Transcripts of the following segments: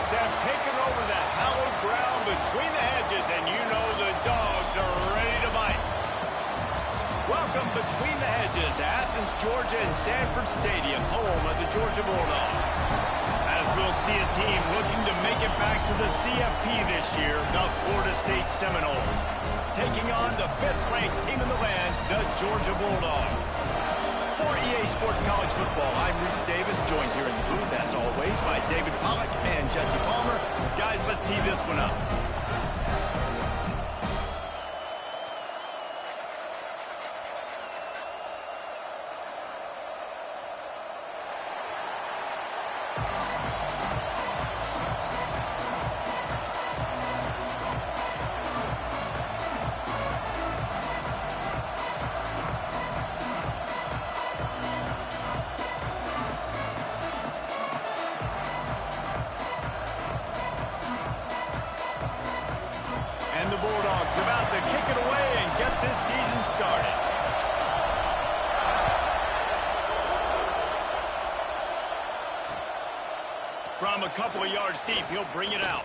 Bulldogs have taken over the hallowed ground between the hedges, and you know the Dogs are ready to bite. Welcome Between the Hedges to Athens, Georgia and Sanford Stadium, home of the Georgia Bulldogs. As we'll see a team looking to make it back to the CFP this year, the Florida State Seminoles, taking on the 5th-ranked team in the land, the Georgia Bulldogs. For EA Sports College Football, I'm Reese Davis, joined here in the booth, as always, by David Pollack and Jesse Palmer. Guys, let's tee this one up. And the Bulldogs about to kick it away and get this season started. From a couple of yards deep, he'll bring it out.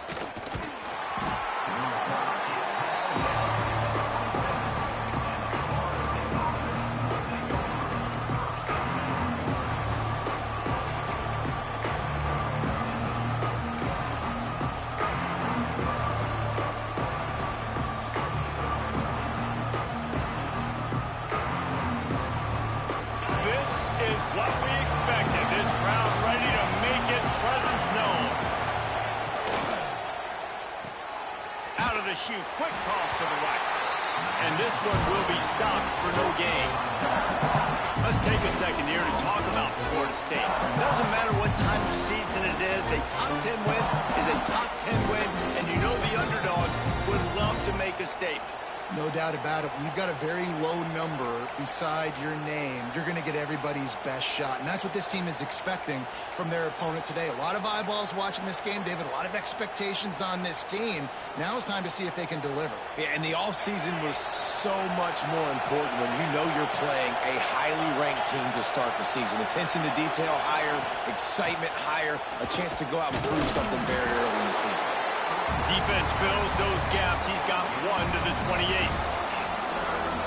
What we expected, this crowd ready to make its presence known. Out of the chute, quick toss to the right. And this one will be stopped for no gain. Let's take a second here to talk about Florida State. Doesn't matter what time of season it is, a top 10 win is a top 10 win, and you know the underdogs would love to make a statement. No doubt about it. When you've got a very low number beside your name, you're going to get everybody's best shot. And that's what this team is expecting from their opponent today. A lot of eyeballs watching this game, David. A lot of expectations on this team. Now it's time to see if they can deliver. Yeah, and the offseason was so much more important when you know you're playing a highly ranked team to start the season. Attention to detail higher, excitement higher, a chance to go out and prove something very early in the season. Defense fills those gaps. He's got 1 to the 28.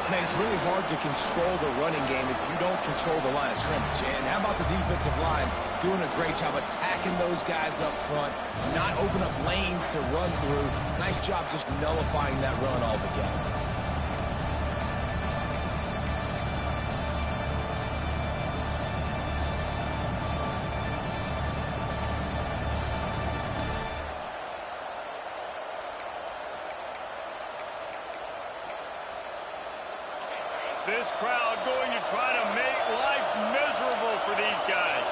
Man, it's really hard to control the running game if you don't control the line of scrimmage. And how about the defensive line doing a great job attacking those guys up front, not open up lanes to run through. Nice job just nullifying that run altogether. This crowd going to try to make life miserable for these guys.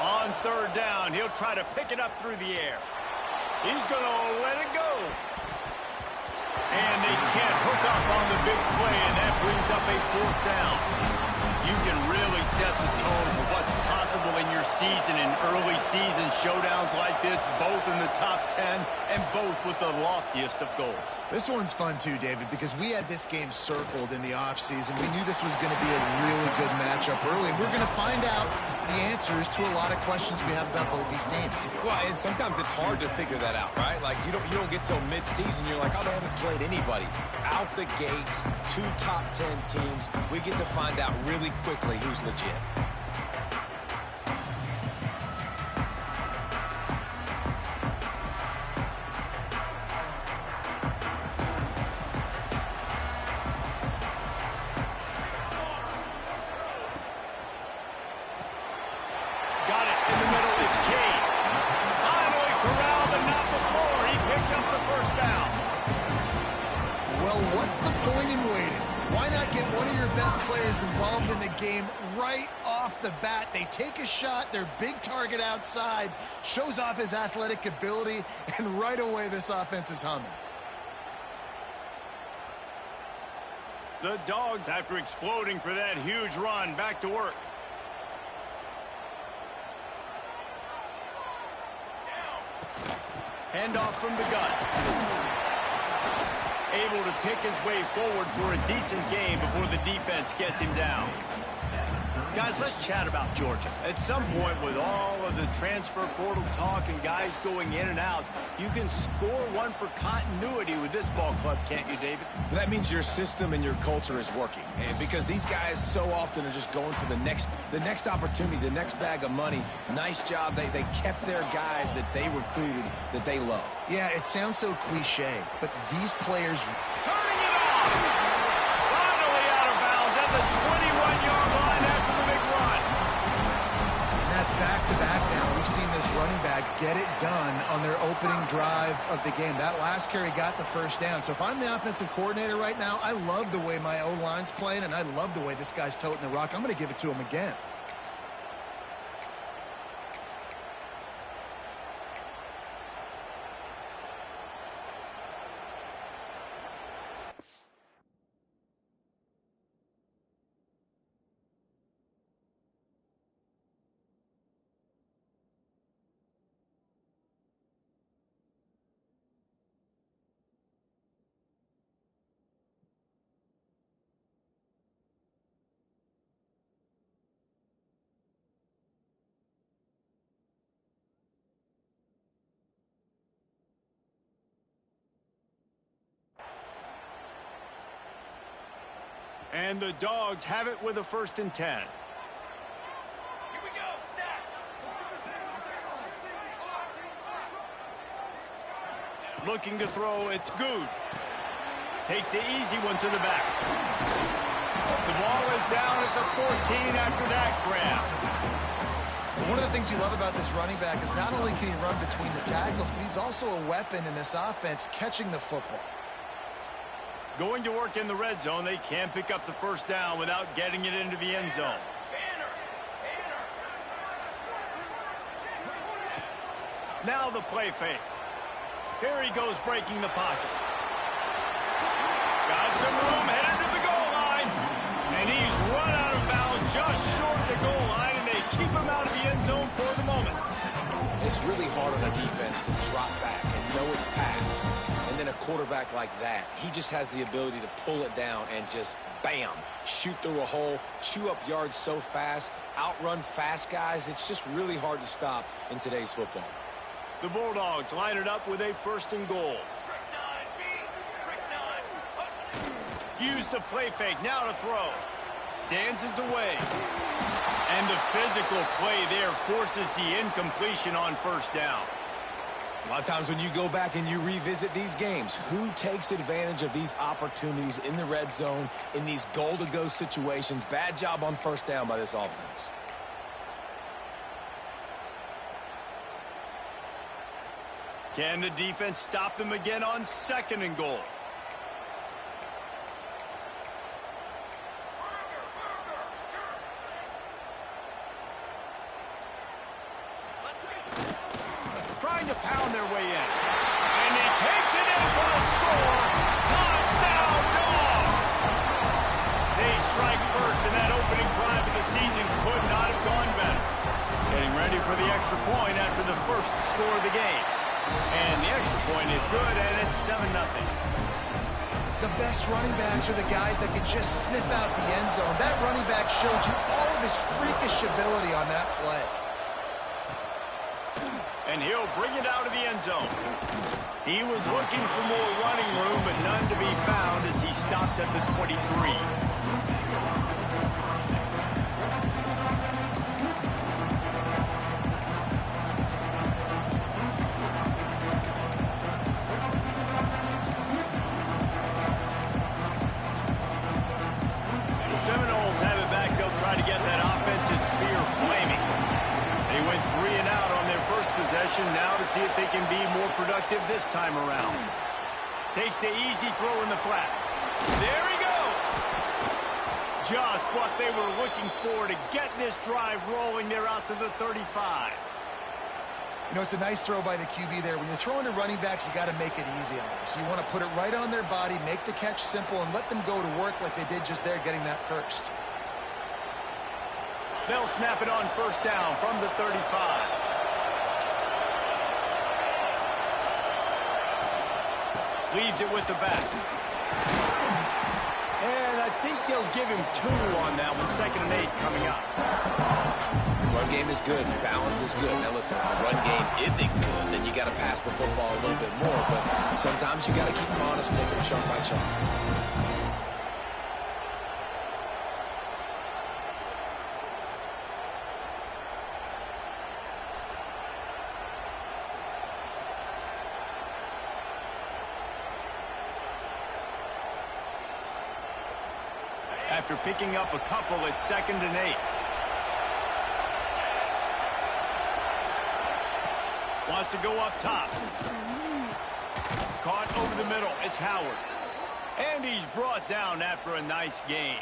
On 3rd down, he'll try to pick it up through the air. He's going to let it go. And they can't hook up on the big play, and that brings up a 4th down. You can really set the tone for what's possible in your season in early season showdowns like this, both in the top 10 and both with the loftiest of goals. This one's fun too, David, because we had this game circled in the offseason. We knew this was going to be a really good matchup early, and we're going to find out the answers to a lot of questions we have about both these teams. Well, and sometimes it's hard to figure that out, right? Like, you don't get till mid-season, you're like, oh, they haven't played anybody. Out the gates, 2 top 10 teams, we get to find out really quickly who's legit. Got it in the middle. It's Cade. Finally corralled, but not before. He picks up the first down. Well, what's the point in waiting? Why not get one of your best players involved in the game right off the bat? They take a shot, their big target outside, shows off his athletic ability, and right away this offense is humming. The Dogs, after exploding for that huge run, back to work. Handoff from the gun. Able to pick his way forward for a decent game before the defense gets him down. Guys, let's chat about Georgia. At some point, with all of the transfer portal talk and guys going in and out, you can score one for continuity with this ball club, can't you, David? That means your system and your culture is working. And because these guys so often are just going for the next opportunity, the next bag of money. Nice job. They kept their guys that they recruited, that they love. Yeah, it sounds so cliche, but these players... Turning it off! Finally out of bounds at the 21-yard line after the big run. And that's back-to-back now. We've seen this running back get it done on their opening drive of the game. That last carry got the first down. So if I'm the offensive coordinator right now, I love the way my O-line's playing, and I love the way this guy's toting the rock. I'm going to give it to him again. And the Dogs have it with a 1st and 10. Here we go, sack. Looking to throw, it's Good. Takes the easy one to the back. The ball is down at the 14 after that grab. One of the things you love about this running back is not only can he run between the tackles, but he's also a weapon in this offense catching the football. Going to work in the red zone, they can pick up the 1st down without getting it into the end zone. Now the play fake. Here he goes breaking the pocket. Got some room, headed to the goal line. And he's run out of bounds just short of the goal line, and they keep him out of the end zone for the moment. It's really hard on a defense to drop back and know it's pass. And then a quarterback like that, he just has the ability to pull it down and just, bam, shoot through a hole, chew up yards so fast, outrun fast guys. It's just really hard to stop in today's football. The Bulldogs line it up with a 1st and goal. Use the play fake, now to throw. Dances away. And the physical play there forces the incompletion on 1st down. A lot of times when you go back and you revisit these games, who takes advantage of these opportunities in the red zone, in these goal-to-go situations? Bad job on 1st down by this offense. Can the defense stop them again on 2nd and goal? Trying to pound their way in. And he takes it in for a score. Touchdown, Dogs! They strike first, and that opening drive of the season could not have gone better. Getting ready for the extra point after the 1st score of the game. And the extra point is good, and it's 7-0. The best running backs are the guys that can just snip out the end zone. That running back showed you all of his freakish ability on that play. And he'll bring it out of the end zone. He was looking for more running room, but none to be found as he stopped at the 23. The Seminoles have it back. They'll try to get that offensive spear flaming. They went 3 and out on their first possession, now to see if they can be more productive this time around. Takes the easy throw in the flat. There he goes! Just what they were looking for to get this drive rolling. They're out to the 35. You know, it's a nice throw by the QB there. When you're throwing to running backs, you got to make it easy on them. So you want to put it right on their body, make the catch simple, and let them go to work like they did just there, getting that first. They'll snap it on 1st down from the 35. Leaves it with the back. And I think they'll give him 2 on that one. 2nd and 8 coming up. Run game is good. Balance is good. Now, listen, if the run game isn't good, then you got to pass the football a little bit more. But sometimes you got to keep them honest, take them chunk by chunk. After picking up a couple, it's 2nd and 8. Wants to go up top. Caught over the middle. It's Howard. And he's brought down after a nice gain.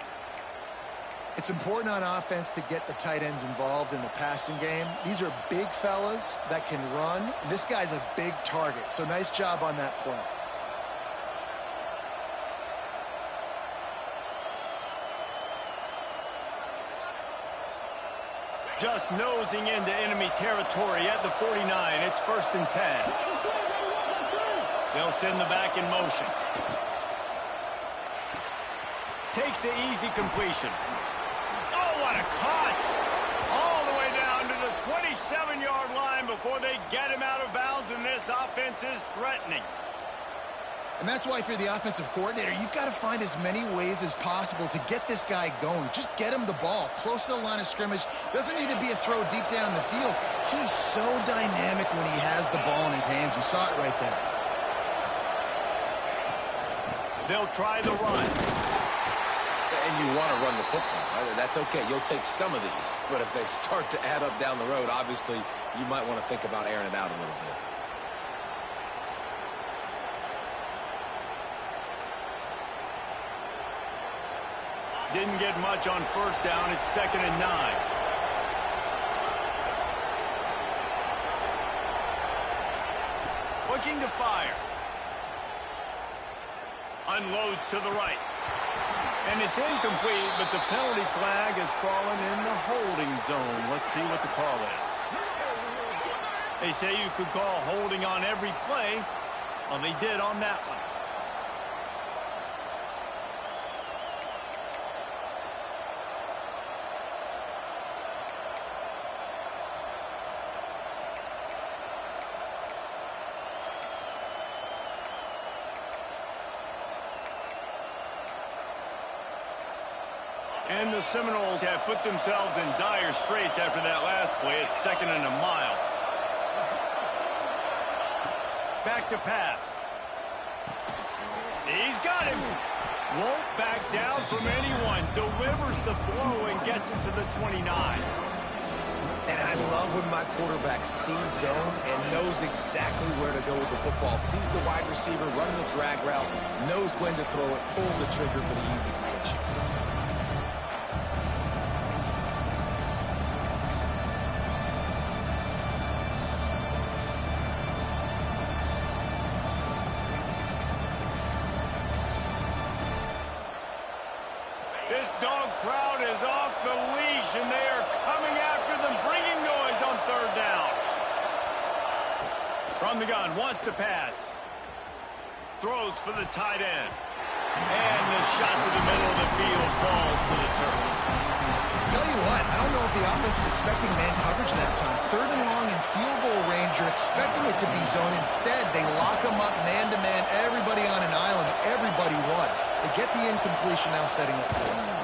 It's important on offense to get the tight ends involved in the passing game. These are big fellas that can run. This guy's a big target, so nice job on that play. Just nosing into enemy territory at the 49. It's 1st and 10. They'll send the back in motion. Takes the easy completion. Oh, what a cut! All the way down to the 27-yard line before they get him out of bounds, and this offense is threatening. And that's why if you're the offensive coordinator, you've got to find as many ways as possible to get this guy going. Just get him the ball close to the line of scrimmage. Doesn't need to be a throw deep down the field. He's so dynamic when he has the ball in his hands. You saw it right there. They'll try the run. And you want to run the football. That's okay. You'll take some of these. But if they start to add up down the road, obviously, you might want to think about airing it out a little bit. Didn't get much on 1st down. It's 2nd and 9. Looking to fire. Unloads to the right. And it's incomplete, but the penalty flag has fallen in the holding zone. Let's see what the call is. They say you could call holding on every play. Well, they did on that one. And the Seminoles have put themselves in dire straits after that last play. It's 2nd and a mile. Back to pass. He's got him. Won't back down from anyone. Delivers the blow and gets him to the 29. And I love when my quarterback sees zone and knows exactly where to go with the football. Sees the wide receiver running the drag route, knows when to throw it, pulls the trigger for the easy completion. This dog crowd is off the leash, and they are coming after them, bringing noise on 3rd down. From the gun, wants to pass. Throws for the tight end. And the shot to the middle of the field falls to the turf. Tell you what, I don't know if the offense was expecting man coverage that time. 3rd and long in field goal range, you're expecting it to be zone. Instead, they lock them up man-to-man, everybody on an island, everybody won. They get the incompletion, now setting up 4th.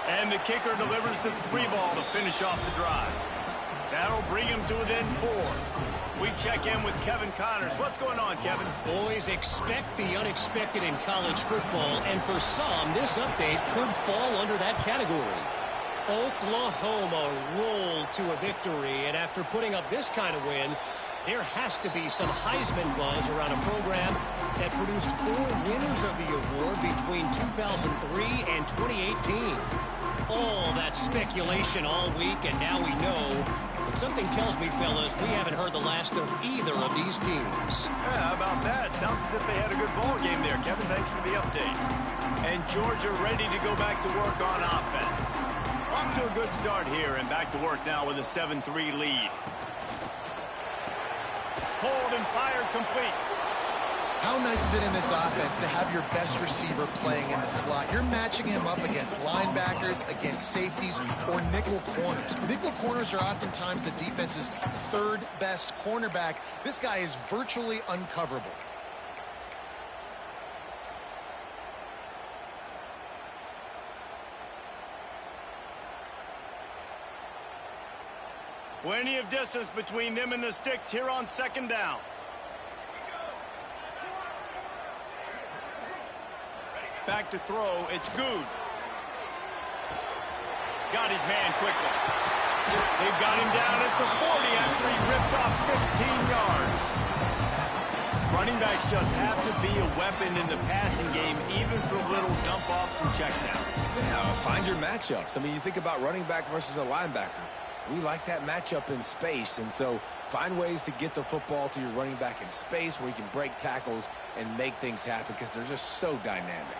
And the kicker delivers the 3 ball to finish off the drive. That'll bring him to within 4. We check in with Kevin Connors. What's going on, Kevin? Always expect the unexpected in college football, and for some, this update could fall under that category. Oklahoma rolled to a victory, and after putting up this kind of win, there has to be some Heisman buzz around a program that produced 4 winners of the award between 2003 and 2018. All that speculation all week, and now we know. But something tells me, fellas, we haven't heard the last of either of these teams. Yeah, how about that? Sounds as if they had a good ball game there, Kevin. Thanks for the update. And Georgia ready to go back to work on offense. Off to a good start here, and back to work now with a 7-3 lead. Hold and fired complete. How nice is it in this offense to have your best receiver playing in the slot? You're matching him up against linebackers, against safeties, or nickel corners. Nickel corners are oftentimes the defense's third best cornerback. This guy is virtually uncoverable. Plenty of distance between them and the sticks here on second down. Back to throw, it's Good. Got his man quickly. They've got him down at the 40 after he ripped off 15 yards. Running backs just have to be a weapon in the passing game, even for little dump-offs and checkdowns. Yeah, find your matchups. I mean, you think about running back versus a linebacker. We like that matchup in space, and so find ways to get the football to your running back in space where you can break tackles and make things happen because they're just so dynamic.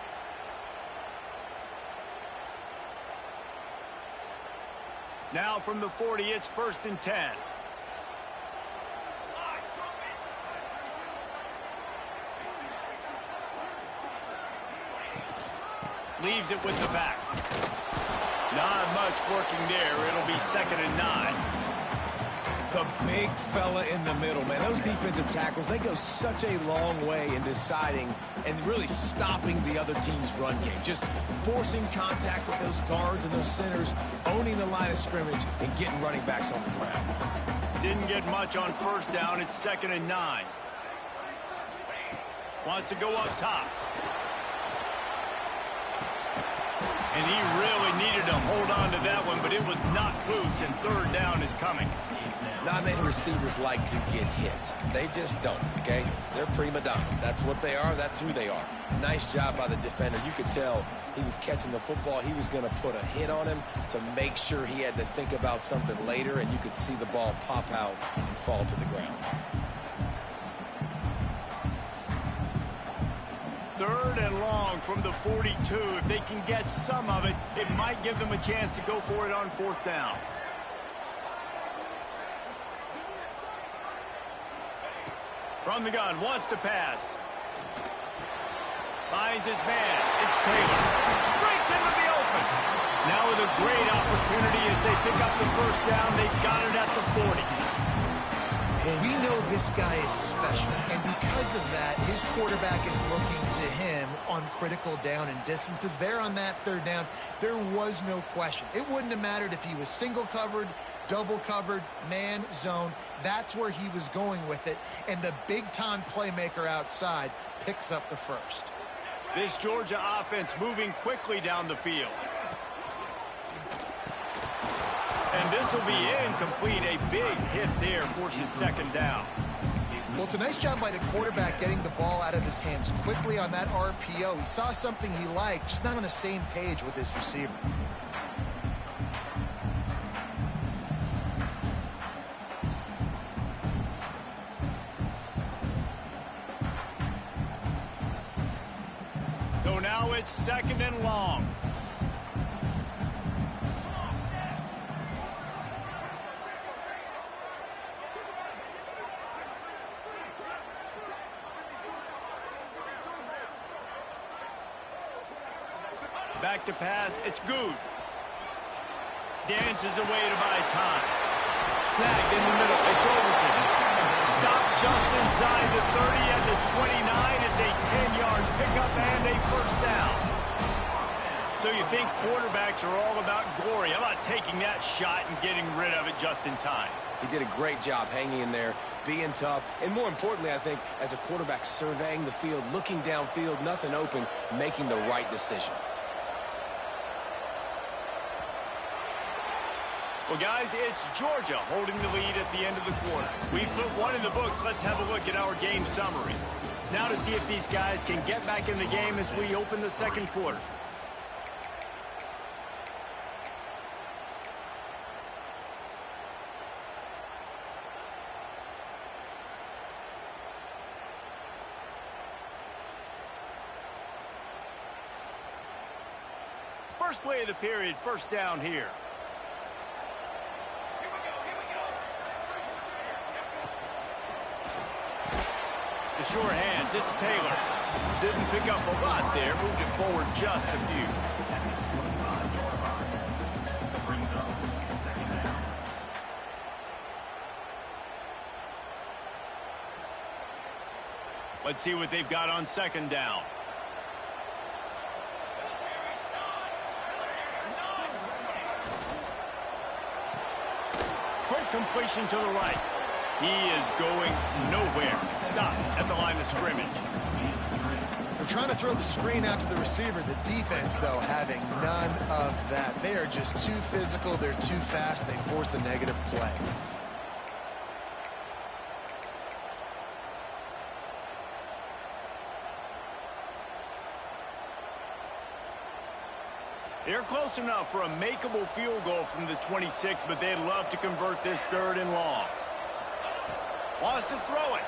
Now from the 40, it's 1st and 10. Leaves it with the back. Not much working there. It'll be 2nd and 9. The big fella in the middle, man. Those defensive tackles, they go such a long way in deciding and really stopping the other team's run game. Just forcing contact with those guards and those centers, owning the line of scrimmage, and getting running backs on the ground. Didn't get much on 1st down. It's 2nd and 9. Wants to go up top. And he really needed to hold on to that one, but it was knocked loose, and 3rd down is coming. Not many receivers like to get hit. They just don't, okay? They're prima donnas. That's what they are. That's who they are. Nice job by the defender. You could tell he was catching the football. He was going to put a hit on him to make sure he had to think about something later, and you could see the ball pop out and fall to the ground. 3rd and long from the 42. If they can get some of it, it might give them a chance to go for it on 4th down. From the gun, wants to pass. Finds his man. It's Taylor. Breaks into the open. Now with a great opportunity as they pick up the 1st down. They've got it at the 40. Well, we know this guy is special, and because of that, his quarterback is looking to him on critical down and distances. There on that 3rd down, there was no question. It wouldn't have mattered if he was single covered, double covered, man, zone. That's where he was going with it, and the big-time playmaker outside picks up the 1st. This Georgia offense moving quickly down the field. And this will be incomplete. A big hit there forces 2nd down. Well, it's a nice job by the quarterback getting the ball out of his hands quickly on that RPO. He saw something he liked, just not on the same page with his receiver. So now it's 2nd and long. Back to pass, it's Good. Dances away to buy time. Snagged in the middle, it's Overton. Stopped just inside the 30 at the 29. It's a 10-yard pickup and a 1st down. So you think quarterbacks are all about glory. How about taking that shot and getting rid of it just in time? He did a great job hanging in there, being tough, and more importantly, I think, as a quarterback, surveying the field, looking downfield, nothing open, making the right decision. Well, guys, it's Georgia holding the lead at the end of the quarter. We've put one in the books. Let's have a look at our game summary. Now to see if these guys can get back in the game as we open the 2nd quarter. First play of the period, 1st down here. sure hands. It's Taylor. Didn't pick up a lot there. Moved it forward just a few. Let's see what they've got on second down. Quick completion to the right. He is going nowhere. Stop at the line of scrimmage. They're trying to throw the screen out to the receiver. The defense, though, having none of that. They are just too physical. They're too fast. And they force a negative play. They're close enough for a makeable field goal from the 26, but they'd love to convert this 3rd and long. Wants to throw it.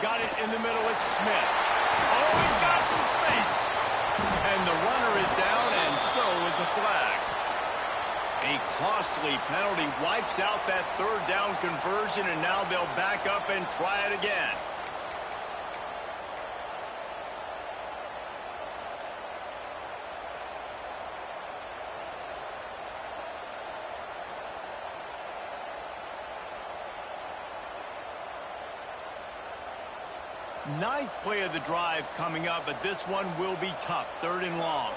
Got it in the middle. It's Smith. Oh, he's got some space. And the runner is down, and so is a flag. A costly penalty wipes out that 3rd down conversion, and now they'll back up and try it again. Ninth play of the drive coming up, but this one will be tough. 3rd and long.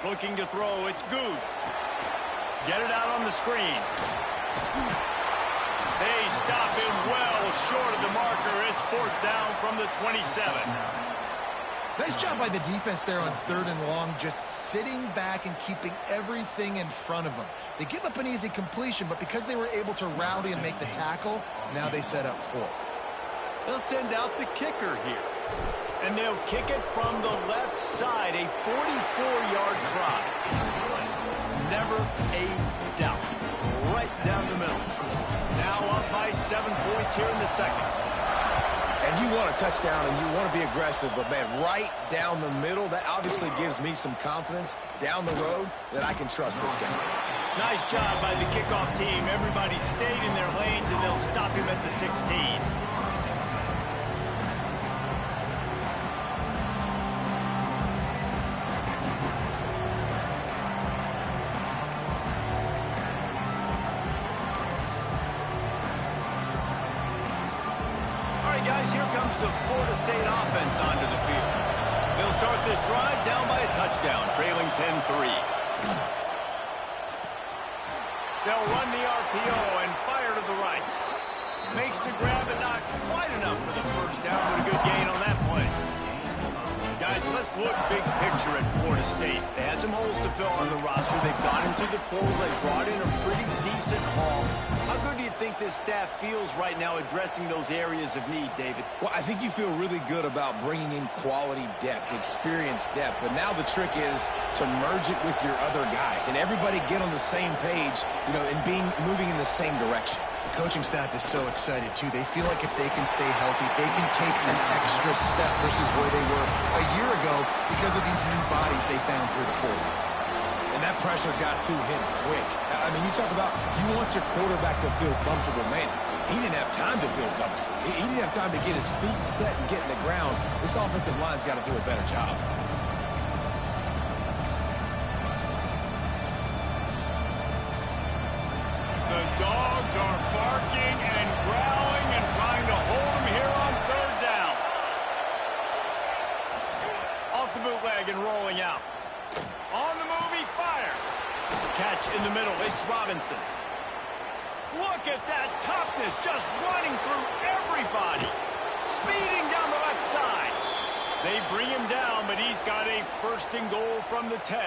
Looking to throw. It's Good. Get it out on the screen. They stop him well short of the marker. It's 4th down from the 27. Nice job by the defense there on 3rd and long, just sitting back and keeping everything in front of them. They give up an easy completion, but because they were able to rally and make the tackle, now they set up 4th. They'll send out the kicker here. And they'll kick it from the left side. A 44-yard try. Never a doubt. Right down the middle. Now up by 7 points here in the 2nd. And you want a touchdown and you want to be aggressive, but, man, right down the middle, that obviously gives me some confidence down the road that I can trust this guy. Nice job by the kickoff team. Everybody stayed in their lanes, and they'll stop him at the 16. Guys, here comes the Florida State offense onto the field. They'll start this drive down by a touchdown, trailing 10-3. They'll run the RPO and fire to the right. Makes the grab, but not quite enough for the 1st down, but a good gain on that play. Guys, let's look big picture at Florida State. They had some holes to fill on the roster. They've got into the portal. They've brought in a pretty decent haul. How good do you think this staff feels right now addressing those areas of need, David? Well, I think you feel really good about bringing in quality depth, experience depth. But now the trick is to merge it with your other guys and everybody get on the same page, and moving in the same direction. The coaching staff is so excited, too. They feel like if they can stay healthy, they can take an extra step versus where they were a year ago because of these new bodies they found through the portal. And that pressure got to him quick. I mean, you talk about you want your quarterback to feel comfortable. Man, he didn't have time to feel comfortable. He didn't have time to get his feet set and get in the ground. This offensive line's got to do a better job. The dogs are barking and growling and trying to hold him here on 3rd down. Off the bootleg and rolling out. On the move, he fires. Catch in the middle, it's Robinson. Look at that toughness, just running through everybody. Speeding down the left side. They bring him down, but he's got a 1st and goal from the 10.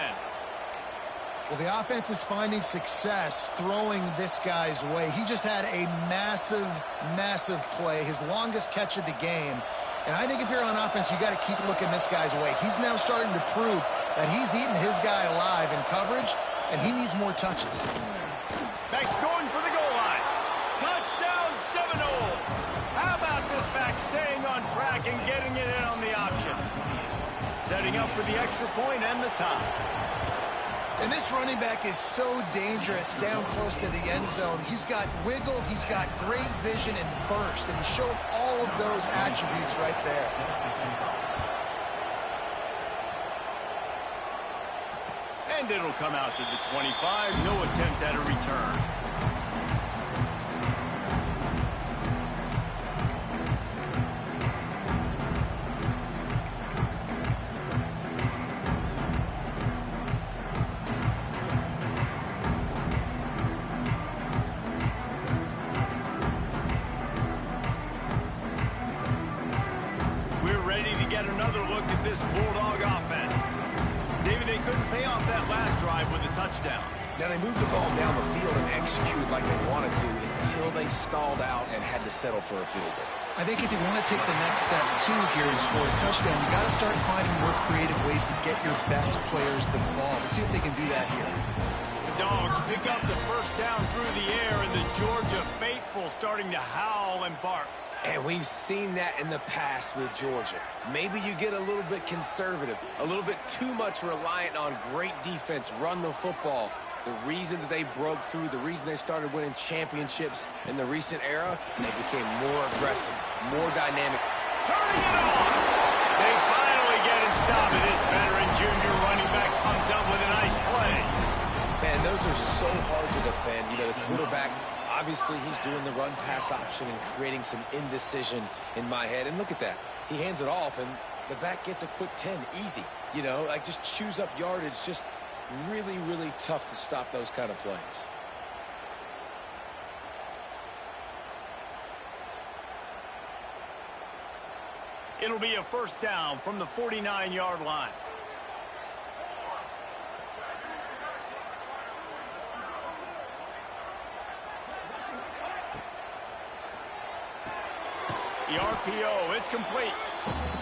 Well, the offense is finding success throwing this guy's way. He just had a massive, massive play, his longest catch of the game. And I think if you're on offense, you got to keep looking this guy's way. He's now starting to prove that he's eating his guy alive in coverage, and he needs more touches. Back's going for the goal line. Touchdown, Seminoles. How about this back staying on track and getting it in on the option? Setting up for the extra point and the tie. And this running back is so dangerous down close to the end zone. He's got wiggle, he's got great vision and burst, and he showed all of those attributes right there. And it'll come out to the 25. No attempt at a return. Another look at this Bulldog offense. David, they couldn't pay off that last drive with a touchdown. Now, they moved the ball down the field and executed like they wanted to until they stalled out and had to settle for a field goal. I think if you want to take the next step, too, here and score a touchdown, you got to start finding more creative ways to get your best players the ball. Let's see if they can do that here. The Dogs pick up the first down through the air, and the Georgia faithful starting to howl and bark. And we've seen that in the past with Georgia. Maybe you get a little bit conservative, a little bit too much reliant on great defense, run the football. The reason that they broke through, the reason they started winning championships in the recent era, they became more aggressive, more dynamic. Turning it on! They finally get him stopped, and this veteran junior running back comes up with a nice play. Man, those are so hard to defend. You know, the quarterback, obviously he's doing the run-pass option and creating some indecision in my head. And look at that. He hands it off, and the back gets a quick 10. Easy. You know, like just chews up yardage. Just really, really tough to stop those kind of plays. It'll be a first down from the 49-yard line. The RPO, it's complete.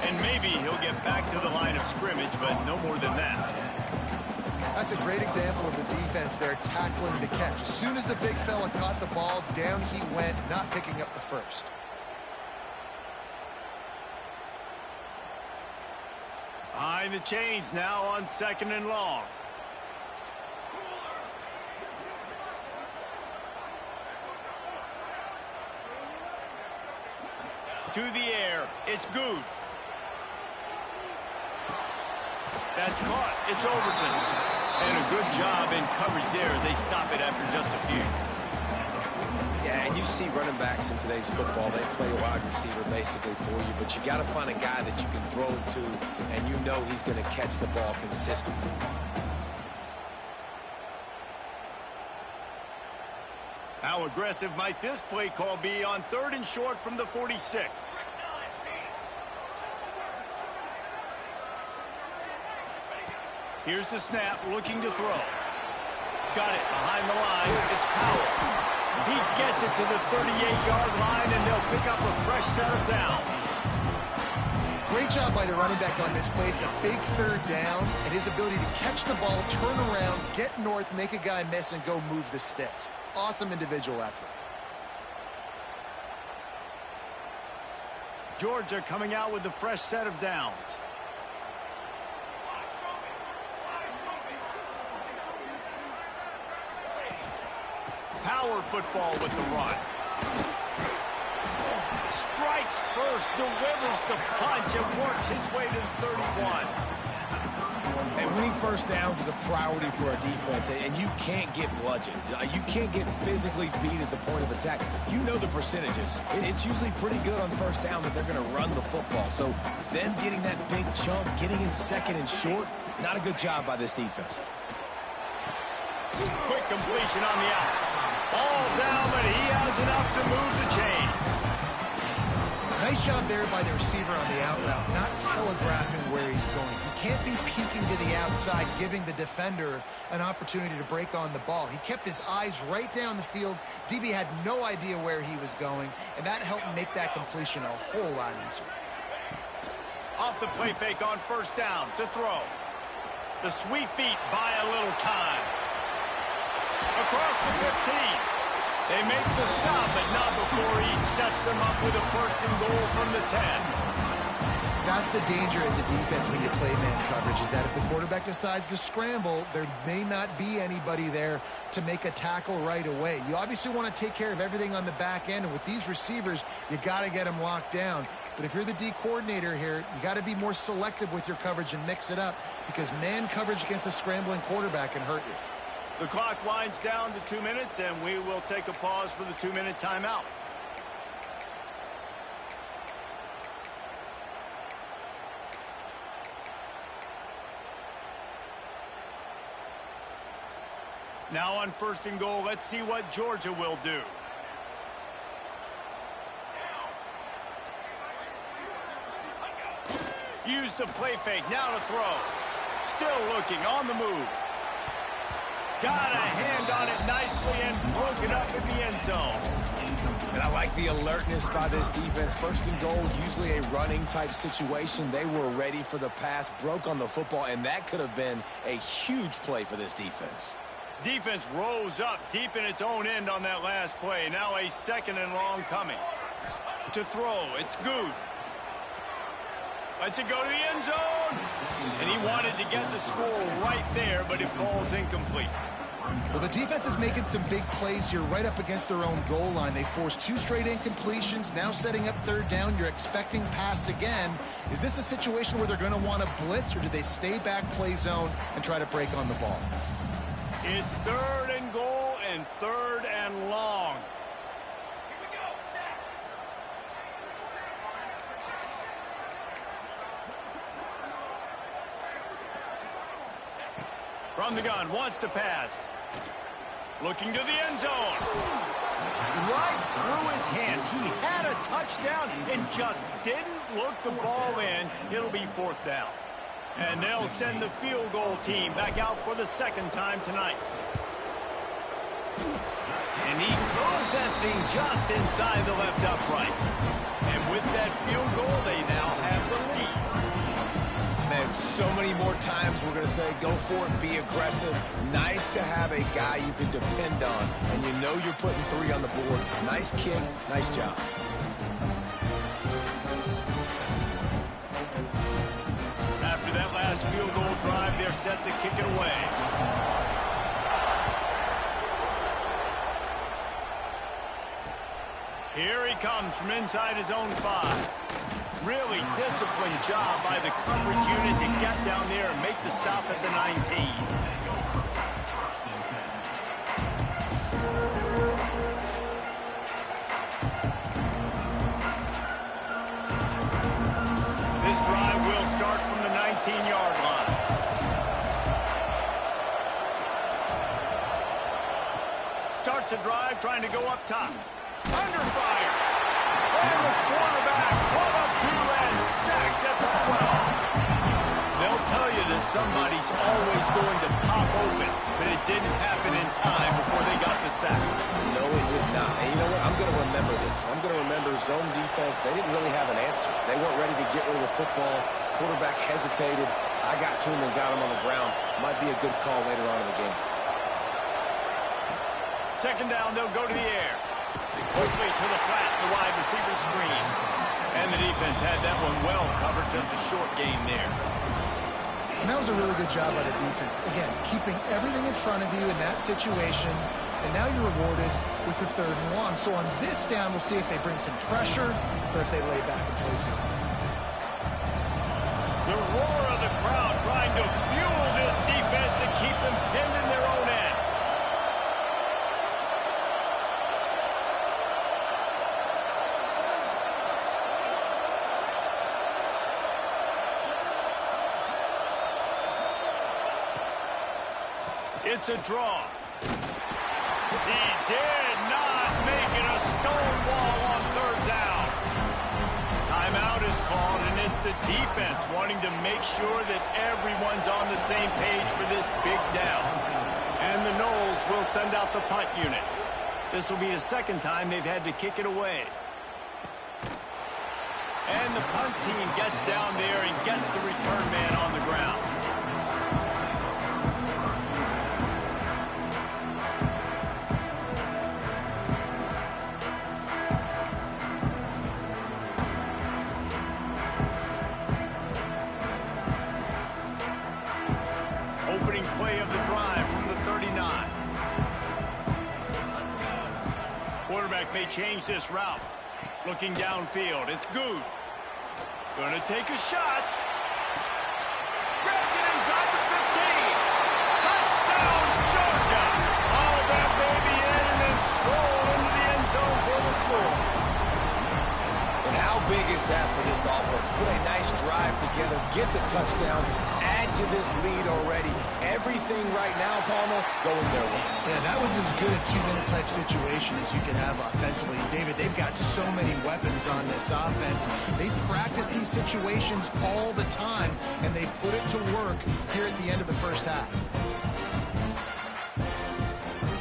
And maybe he'll get back to the line of scrimmage, but no more than that. That's a great example of the defense there tackling the catch. As soon as the big fella caught the ball, down he went, not picking up the first. Behind the chains now on 2nd and long. To the air, it's Good. That's caught. It's Overton. And a good job in coverage there as they stop it after just a few. Yeah, and you see running backs in today's football, they play a wide receiver basically for you, but you got to find a guy that you can throw it to, and you know he's going to catch the ball consistently. How aggressive might this play call be on 3rd and short from the 46? Here's the snap, looking to throw. Got it behind the line. It's Powell. He gets it to the 38-yard line, and they'll pick up a fresh set of downs. Great job by the running back on this play. It's a big 3rd down, and his ability to catch the ball, turn around, get north, make a guy miss, and go move the sticks. Awesome individual effort. Georgia coming out with a fresh set of downs. Power football with the run. Strikes first, delivers the punch, and works his way to the 31. And winning first downs is a priority for a defense, and you can't get bludgeoned. You can't get physically beat at the point of attack. You know the percentages. It's usually pretty good on first down that they're going to run the football. So them getting that big chunk, getting in 2nd and short, not a good job by this defense. Quick completion on the out. Ball down, but he has enough to move the chains. Nice job there by the receiver on the out route, not telegraphing where he's going. He can't be peeking to the outside, giving the defender an opportunity to break on the ball. He kept his eyes right down the field. DB had no idea where he was going, and that helped make that completion a whole lot easier. Off the play fake on first down to throw. The sweet feet buy a little time. Across the 15. They make the stop, but not before he sets them up with a 1st and goal from the 10. That's the danger as a defense when you play man coverage, is that if the quarterback decides to scramble, there may not be anybody there to make a tackle right away. You obviously want to take care of everything on the back end, and with these receivers, you got to get them locked down. But if you're the D coordinator here, you got to be more selective with your coverage and mix it up, because man coverage against a scrambling quarterback can hurt you. The clock winds down to 2 minutes, and we will take a pause for the 2-minute timeout. Now on 1st and goal, let's see what Georgia will do. Use the play fake, now to throw. Still looking, on the move. Got a hand on it nicely and broke it up in the end zone. And I like the alertness by this defense. 1st and goal, usually a running type situation. They were ready for the pass, broke on the football, and that could have been a huge play for this defense. Defense rose up deep in its own end on that last play. Now a 2nd and long coming. To throw, it's Good. Lets it go to the end zone. And he wanted to get the score right there, but it falls incomplete. Well, the defense is making some big plays here right up against their own goal line. They forced 2 straight incompletions, now setting up 3rd down. You're expecting pass again. Is this a situation where they're going to want to blitz, or do they stay back, play zone, and try to break on the ball? It's 3rd and goal and 3rd and long. Here we go, sack. From the gun, wants to pass. Looking to the end zone. Right through his hands. He had a touchdown and just didn't look the ball in. It'll be 4th down. And they'll send the field goal team back out for the 2nd time tonight. And he throws that thing just inside the left upright. And with that field goal, they now have the lead. Man, so many more times we're going to say, go for it, be aggressive. Nice to have a guy you can depend on, and you know you're putting 3 on the board. Nice kick, nice job. After that last field goal drive, they're set to kick it away. Here he comes from inside his own 5. Really disciplined job by the coverage unit to get down there and make the stop at the 19. This drive will start from the 19-yard line. Starts a drive trying to go up top. Under fire. And the quarterback caught up to and sacked at the 12. They'll tell you that somebody's always going to pop open, but it didn't happen in time before they got the sack. No, it did not. And you know what? I'm going to remember this. I'm going to remember zone defense. They didn't really have an answer. They weren't ready to get rid of the football. Quarterback hesitated. I got to him and got him on the ground. Might be a good call later on in the game. 2nd down, they'll go to the air. Quickly to the flat, the wide receiver screen. And the defense had that one well covered, just a short game there. And that was a really good job by the defense. Again, keeping everything in front of you in that situation, and now you're rewarded with the 3rd and long. So on this down, we'll see if they bring some pressure or if they lay back and play zone. The roar of the crowd trying to fuel this defense to keep them pinned in their own end. It's a draw. He did not make it a stone wall on 3rd down. Timeout is called, and it's the defense wanting to make sure that everyone's on the same page for this big down. And the Noles will send out the punt unit. This will be the 2nd time they've had to kick it away. And the punt team gets down there and gets the return man on the ground. quarterback may change this route. Looking downfield, it's Good. Gonna take a shot. Grabs it inside the 15. Touchdown, Georgia. All that baby in and then stroll into the end zone for the score. And how big is that for this offense? Put a nice drive together, get the touchdown, add to this lead already. Everything right now, Palmer, going their way. Yeah, that was as good a two-minute type situation as you could have offensively. David, they've got so many weapons on this offense. They practice these situations all the time, and they put it to work here at the end of the first half.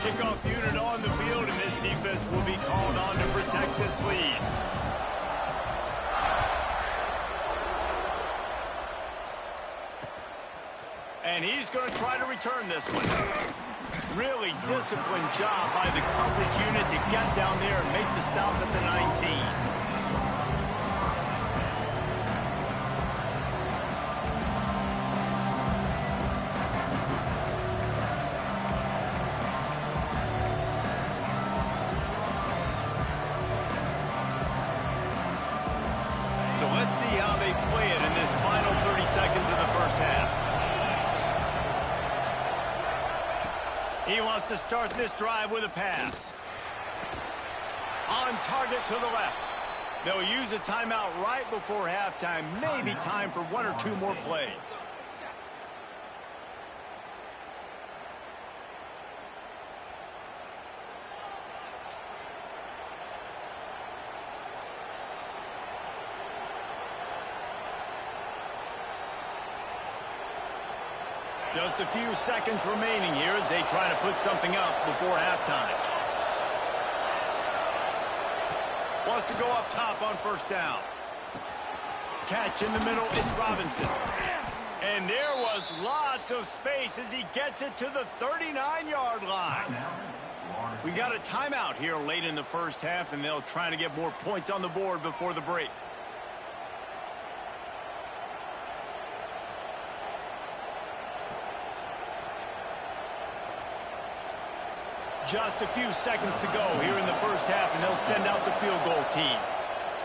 Kickoff unit on the field, and this defense will be called on to protect this lead. And he's going to try to return this one. Really disciplined job by the coverage unit to get down there and make the stop at the 19. So let's see how they play it in this final 30 seconds of the first half. He wants to start this drive with a pass. On target to the left. They'll use a timeout right before halftime. Maybe time for one or two more plays. Just a few seconds remaining here as they try to put something up before halftime. Wants to go up top on first down. Catch in the middle, it's Robinson. And there was lots of space as he gets it to the 39-yard line. We got a timeout here late in the first half, and they'll try to get more points on the board before the break. Just a few seconds to go here in the first half, and they'll send out the field goal team.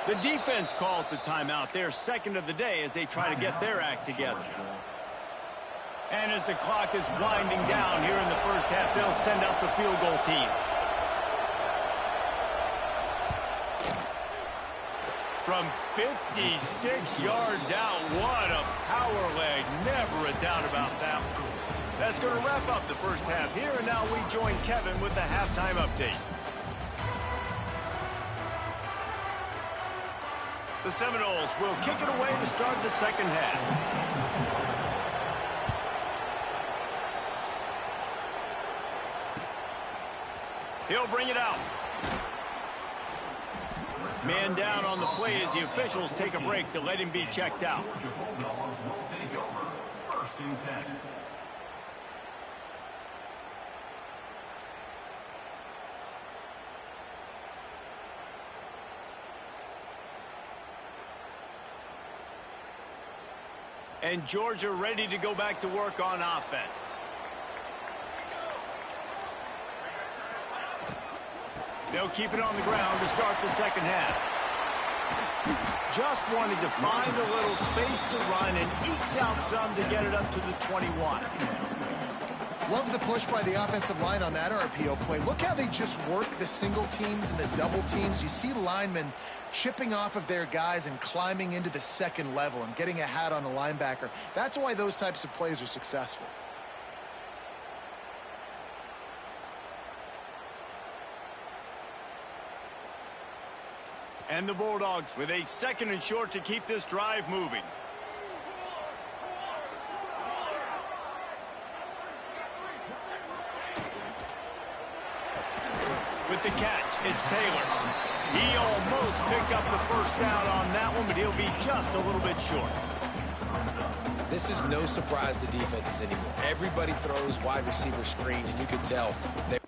The defense calls the timeout, their second of the day, as they try to get their act together. And as the clock is winding down here in the first half, they'll send out the field goal team. From 56 yards out, what a power leg. Never a doubt about that one. That's going to wrap up the first half here, and now we join Kevin with the halftime update. The Seminoles will kick it away to start the second half. He'll bring it out. Man down on the play as the officials take a break to let him be checked out. And Georgia ready to go back to work on offense. They'll keep it on the ground to start the second half. Just wanted to find a little space to run and ekes out some to get it up to the 21. Love the push by the offensive line on that RPO play. Look how they just work the single teams and the double teams. You see linemen chipping off of their guys and climbing into the second level and getting a hat on a linebacker. That's why those types of plays are successful. And the Bulldogs with a second and short to keep this drive moving. With the catch, it's Taylor. He almost picked up the first down on that one, but he'll be just a little bit short. This is no surprise to defenses anymore. Everybody throws wide receiver screens, and you can tell they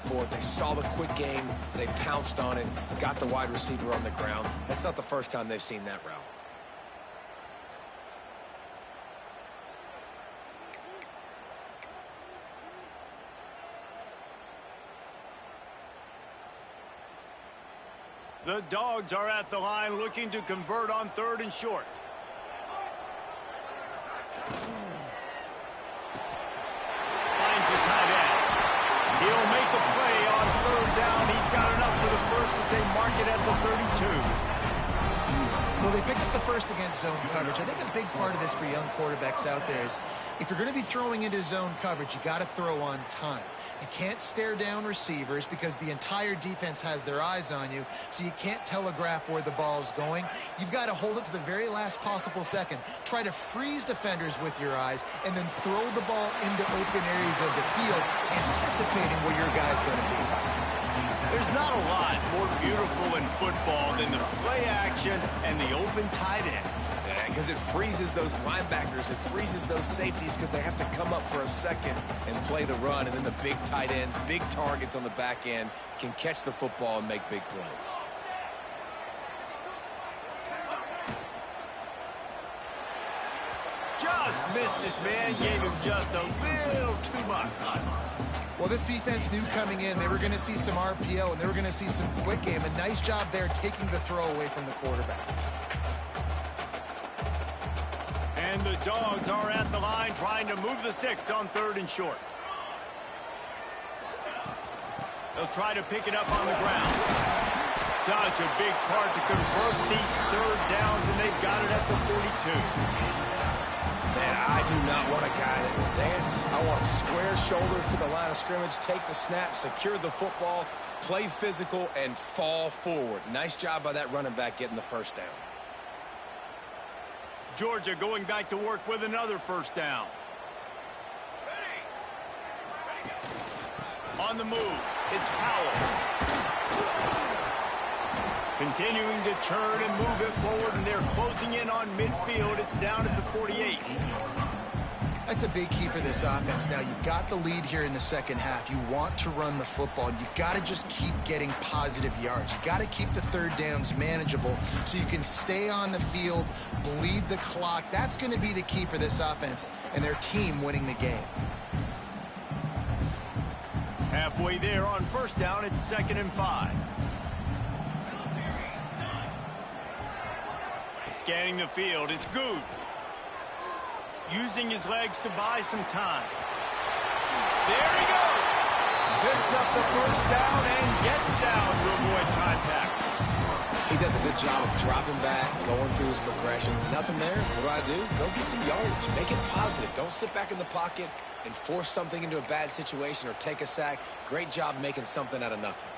for it. They saw the quick game. They pounced on it, got the wide receiver on the ground. That's not the first time they've seen that route. The Dogs are at the line looking to convert on 3rd and short. Finds the tight end. He'll make a play on 3rd down. He's got enough for the first as they mark it at the 32. Well, they picked up the first against zone coverage. I think a big part of this for young quarterbacks out there is if you're going to be throwing into zone coverage, you got to throw on time. You can't stare down receivers because the entire defense has their eyes on you, so you can't telegraph where the ball's going. You've got to hold it to the very last possible second. Try to freeze defenders with your eyes and then throw the ball into open areas of the field, anticipating where your guy's going to be. There's not a lot more beautiful in football than the play action and the open tight end. Because it freezes those linebackers, it freezes those safeties because they have to come up for a second and play the run, and then the big tight ends, big targets on the back end can catch the football and make big plays. Just missed his man, gave him just a little too much. Well, this defense knew coming in they were going to see some RPO and they were going to see some quick game. A nice job there taking the throw away from the quarterback. And the Dogs are at the line trying to move the sticks on 3rd and short. They'll try to pick it up on the ground. Such a big part to convert these 3rd downs, and they've got it at the 42. Man, I do not want a guy that will dance. I want square shoulders to the line of scrimmage, take the snap, secure the football, play physical, and fall forward. Nice job by that running back getting the first down. Georgia going back to work with another first down. On the move, it's Powell. Continuing to turn and move it forward, and they're closing in on midfield. It's down at the 48. That's a big key for this offense. Now, you've got the lead here in the second half. You want to run the football. You've got to just keep getting positive yards. You've got to keep the 3rd downs manageable so you can stay on the field, bleed the clock. That's going to be the key for this offense and their team winning the game. Halfway there on first down, it's 2nd and 5. Scanning the field, it's Good. Using his legs to buy some time. There he goes. Picks up the first down and gets down to avoid contact. He does a good job of dropping back, going through his progressions. Nothing there. What do? Go get some yards. Make it positive. Don't sit back in the pocket and force something into a bad situation or take a sack. Great job making something out of nothing.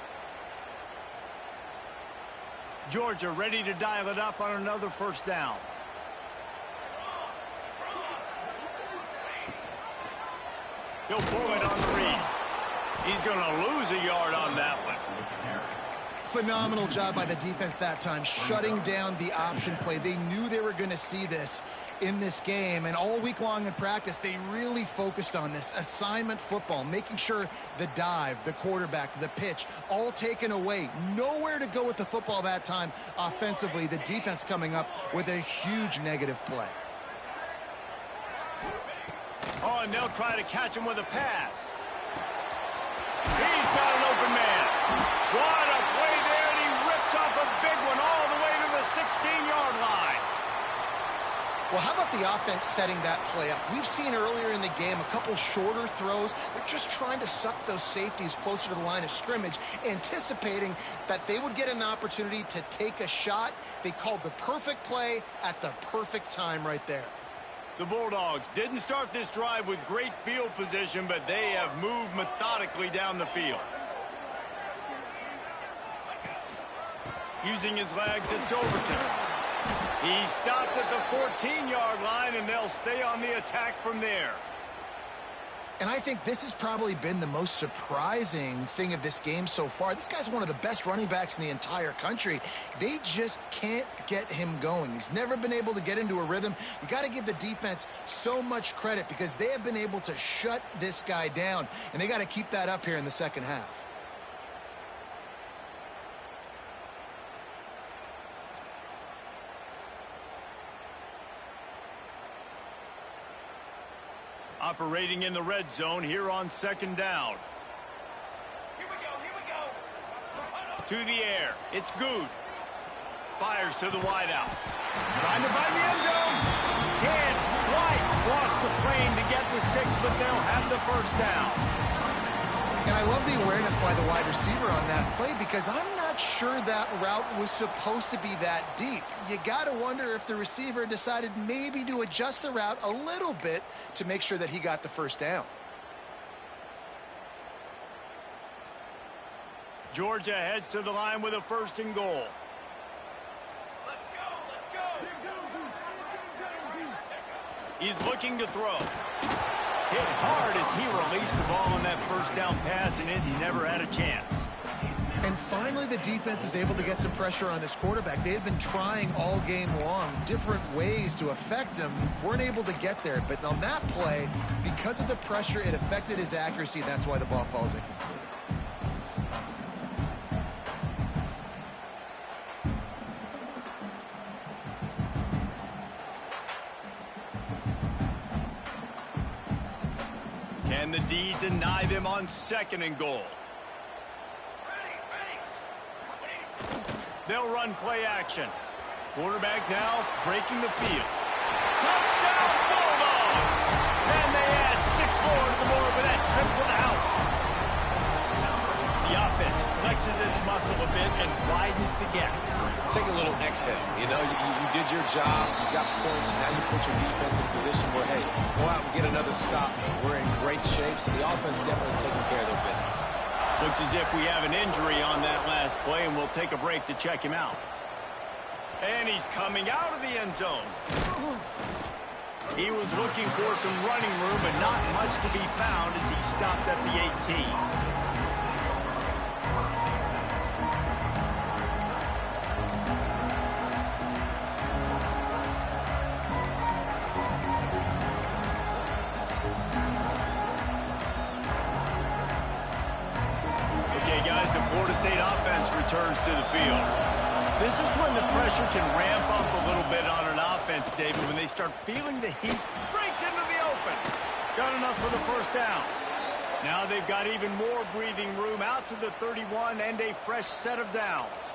Georgia ready to dial it up on another first down. He'll pull it on the read. He's going to lose a yard on that one. Phenomenal job by the defense that time, shutting down the option play. They knew they were going to see this in this game, and all week long in practice, they really focused on this assignment football, making sure the dive, the quarterback, the pitch, all taken away. Nowhere to go with the football that time offensively. The defense coming up with a huge negative play. Oh, and they'll try to catch him with a pass. He's got an open man. What a play there, and he rips off a big one all the way to the 16-yard line. Well, how about the offense setting that play up? We've seen earlier in the game a couple shorter throws. They're just trying to suck those safeties closer to the line of scrimmage, anticipating that they would get an opportunity to take a shot. They called the perfect play at the perfect time right there. The Bulldogs didn't start this drive with great field position, but they have moved methodically down the field. Using his legs, it's Overton. He stopped at the 14-yard line, and they'll stay on the attack from there. And I think this has probably been the most surprising thing of this game so far. This guy's one of the best running backs in the entire country. They just can't get him going. He's never been able to get into a rhythm. You got to give the defense so much credit because they have been able to shut this guy down, and they got to keep that up here in the second half. Operating in the red zone here on second down. Here we go. To the air. It's Good. Fires to the wideout. Trying to find the end zone. Can't quite cross the plane to get the 6, but they'll have the first down. And I love the awareness by the wide receiver on that play because I'm not sure that route was supposed to be that deep. You got to wonder if the receiver decided maybe to adjust the route a little bit to make sure that he got the first down. Georgia heads to the line with a 1st and goal. Let's go. He's looking to throw. Hit hard as he released the ball on that first down pass, and it never had a chance. And finally, the defense is able to get some pressure on this quarterback. They had been trying all game long different ways to affect him. Weren't able to get there. But on that play, because of the pressure, it affected his accuracy, and that's why the ball falls incomplete. Can the D deny them on 2nd and goal? Ready. They'll run play action. Quarterback now breaking the field. Touchdown Bulldogs! And they add 6 more to the board with that trip to the house. The offense flexes its muscle a bit and widens the gap. Take a little exhale. You know, you did your job. You got points. Now you put your defense in a position where, hey, go out and get another stop. We're in great shape, so the offense definitely taking care of their business. Looks as if we have an injury on that last play, and we'll take a break to check him out. And he's coming out of the end zone. He was looking for some running room, but not much to be found as he stopped at the 18. Returns to the field. This is when the pressure can ramp up a little bit on an offense, David, when they start feeling the heat. Breaks into the open. Got enough for the first down. Now they've got even more breathing room out to the 31 and a fresh set of downs.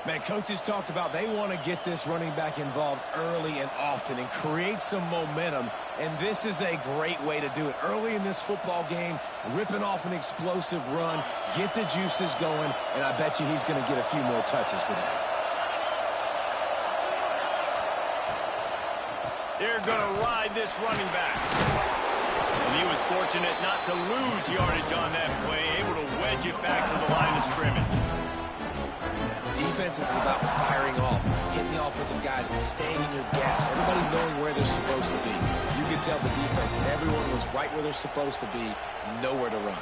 Man, coaches talked about they want to get this running back involved early and often and create some momentum, and this is a great way to do it. Early in this football game, ripping off an explosive run, get the juices going, and I bet you he's going to get a few more touches today. They're going to ride this running back. And he was fortunate not to lose yardage on that play, able to wedge it back to the line of scrimmage. Defense is about firing off, hitting the offensive guys and staying in your gaps. Everybody knowing where they're supposed to be. You can tell the defense, everyone was right where they're supposed to be, nowhere to run.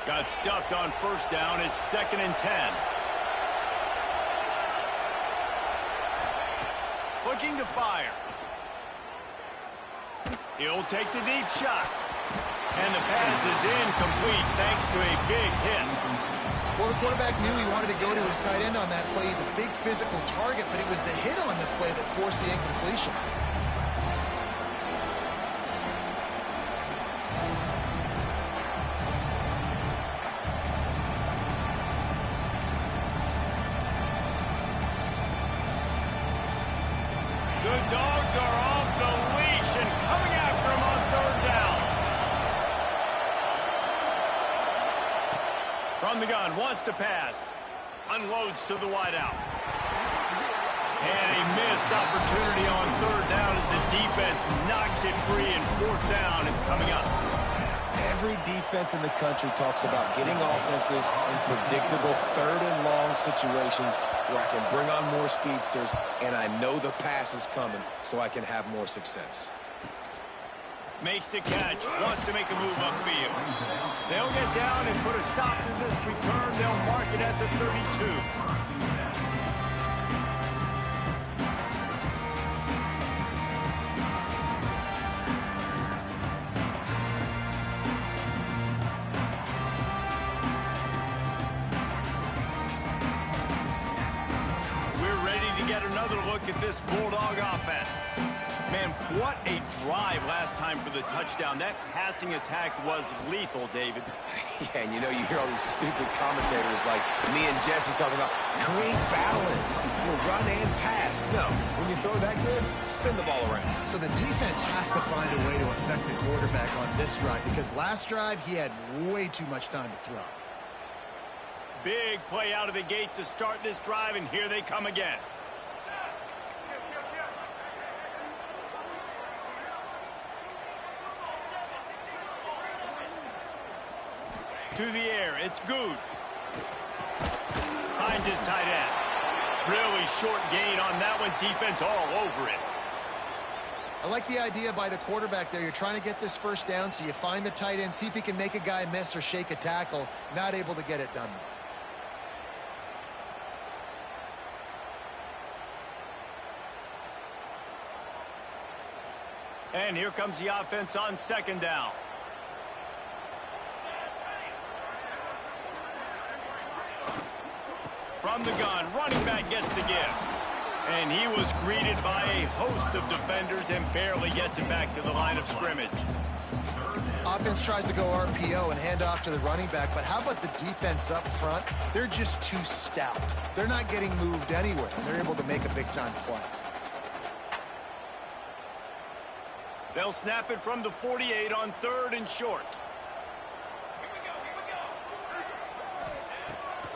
Got stuffed on first down. It's 2nd and 10. Looking to fire. He'll take the deep shot. And the pass is incomplete thanks to a big hit. Well, the quarterback knew he wanted to go to his tight end on that play. He's a big physical target, but it was the hit on the play that forced the incompletion. The Dogs are off the leash and coming after him on 3rd down. From the gun, wants to pass. Unloads to the wideout. And a missed opportunity on 3rd down as the defense knocks it free, and 4th down is coming up. Every defense in the country talks about getting offenses in predictable 3rd and long situations where I can bring on more speedsters and I know the pass is coming so I can have more success. Makes the catch, wants to make a move upfield. They'll get down and put a stop to this return. They'll mark it at the 32. get another look at this Bulldog offense. Man, what a drive last time for the touchdown. That passing attack was lethal, David. Yeah, and you know, you hear all these stupid commentators like me and Jesse talking about create balance, run and pass. No, when you throw that good, spin the ball around. So the defense has to find a way to affect the quarterback on this drive because last drive he had way too much time to throw. Big play out of the gate to start this drive, and here they come again. To the air, it's Good. Finds his tight end. Really short gain on that one. Defense all over it. I like the idea by the quarterback there. You're trying to get this first down, so you find the tight end, see if he can make a guy miss or shake a tackle. Not able to get it done, though. And here comes the offense on second down. From the gun, running back gets the give. And he was greeted by a host of defenders and barely gets it back to the line of scrimmage. Offense tries to go RPO and hand off to the running back, but how about the defense up front? They're just too stout. They're not getting moved anywhere, and they're able to make a big-time play. They'll snap it from the 48 on 3rd and short.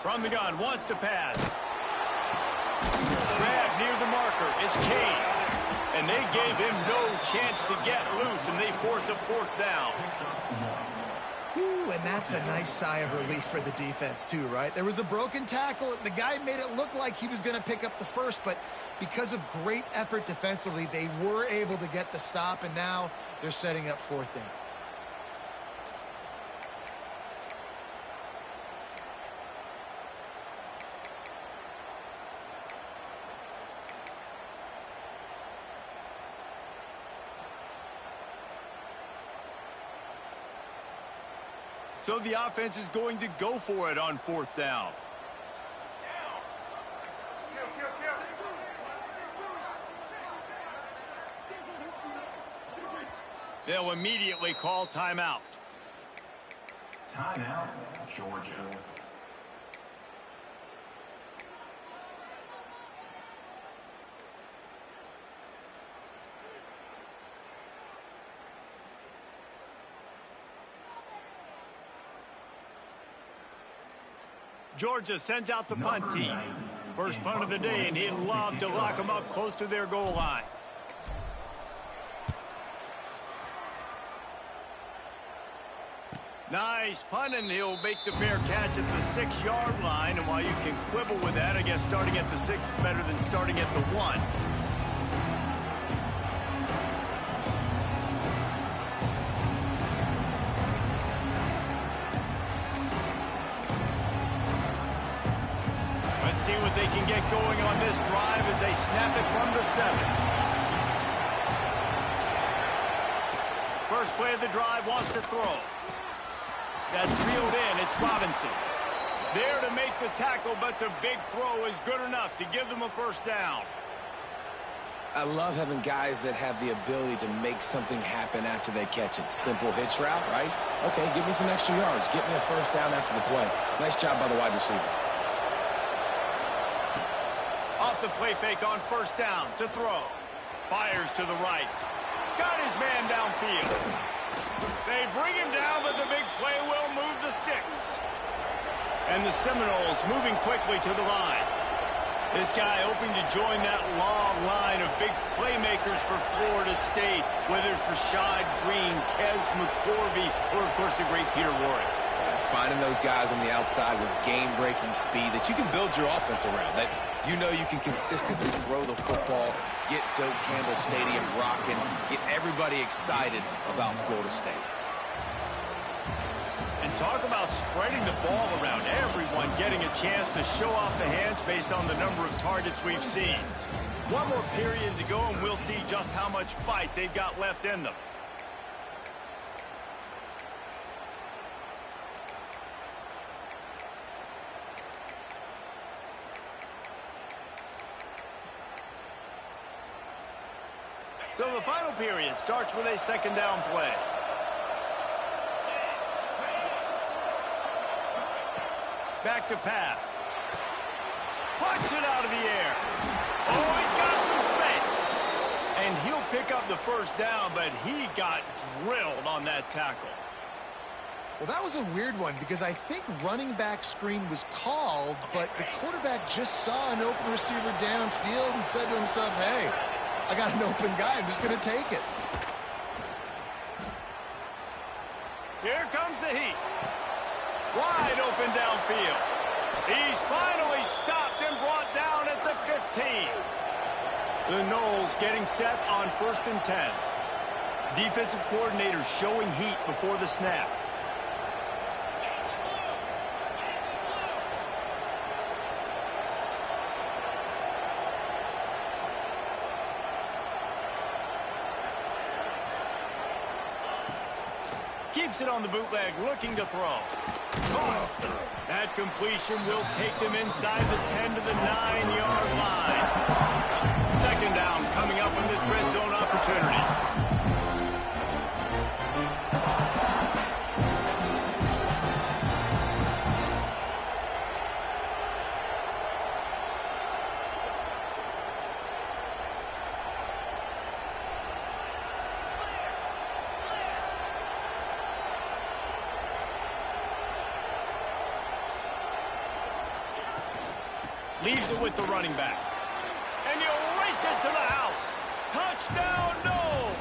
From the gun, wants to pass. Grab near the marker. It's Kane. And they gave him no chance to get loose, and they force a 4th down. Ooh, and that's a nice sigh of relief for the defense, too, right? There was a broken tackle. The guy made it look like he was going to pick up the first, but because of great effort defensively, they were able to get the stop, and now they're setting up 4th down. So the offense is going to go for it on 4th down. They'll immediately call timeout. Timeout, Georgia. Georgia sends out the punt team. First punt of the day, and he'd love to lock them up close to their goal line. Nice punt, and he'll make the fair catch at the 6-yard line. And while you can quibble with that, I guess starting at the 6 is better than starting at the 1. See what they can get going on this drive as they snap it from the 7. First play of the drive, wants to throw. That's reeled in. It's Robinson. There to make the tackle, but the big throw is good enough to give them a 1st down. I love having guys that have the ability to make something happen after they catch it. Simple hitch route, right? Okay, give me some extra yards. Get me a 1st down after the play. Nice job by the wide receiver. Off the play fake on 1st down to throw. Fires to the right. Got his man downfield. They bring him down, but the big play will move the sticks. And the Seminoles moving quickly to the line. This guy hoping to join that long line of big playmakers for Florida State, whether it's Rashad Green, Kez McCorvey, or, of course, the great Peter Warrick. Finding those guys on the outside with game-breaking speed that you can build your offense around, that you know you can consistently throw the football, get Doak Campbell Stadium rocking, get everybody excited about Florida State. And talk about spreading the ball around, everyone getting a chance to show off the hands based on the number of targets we've seen. One more period to go, and we'll see just how much fight they've got left in them. So the final period starts with a second down play. Back to pass. Punch it out of the air. Oh, he's got some space. And he'll pick up the first down, but he got drilled on that tackle. Well, that was a weird one because I think running back screen was called, but the quarterback just saw an open receiver downfield and said to himself, hey, I got an open guy. I'm just going to take it. Here comes the heat. Wide open downfield. He's finally stopped and brought down at the 15. The Noles getting set on 1st and 10. Defensive coordinator showing heat before the snap. Keeps it on the bootleg, looking to throw. That completion will take them inside the 10 to the 9-yard line. Second down coming up on this red zone opportunity. Leaves it with the running back. And you race it to the house. Touchdown, Noles!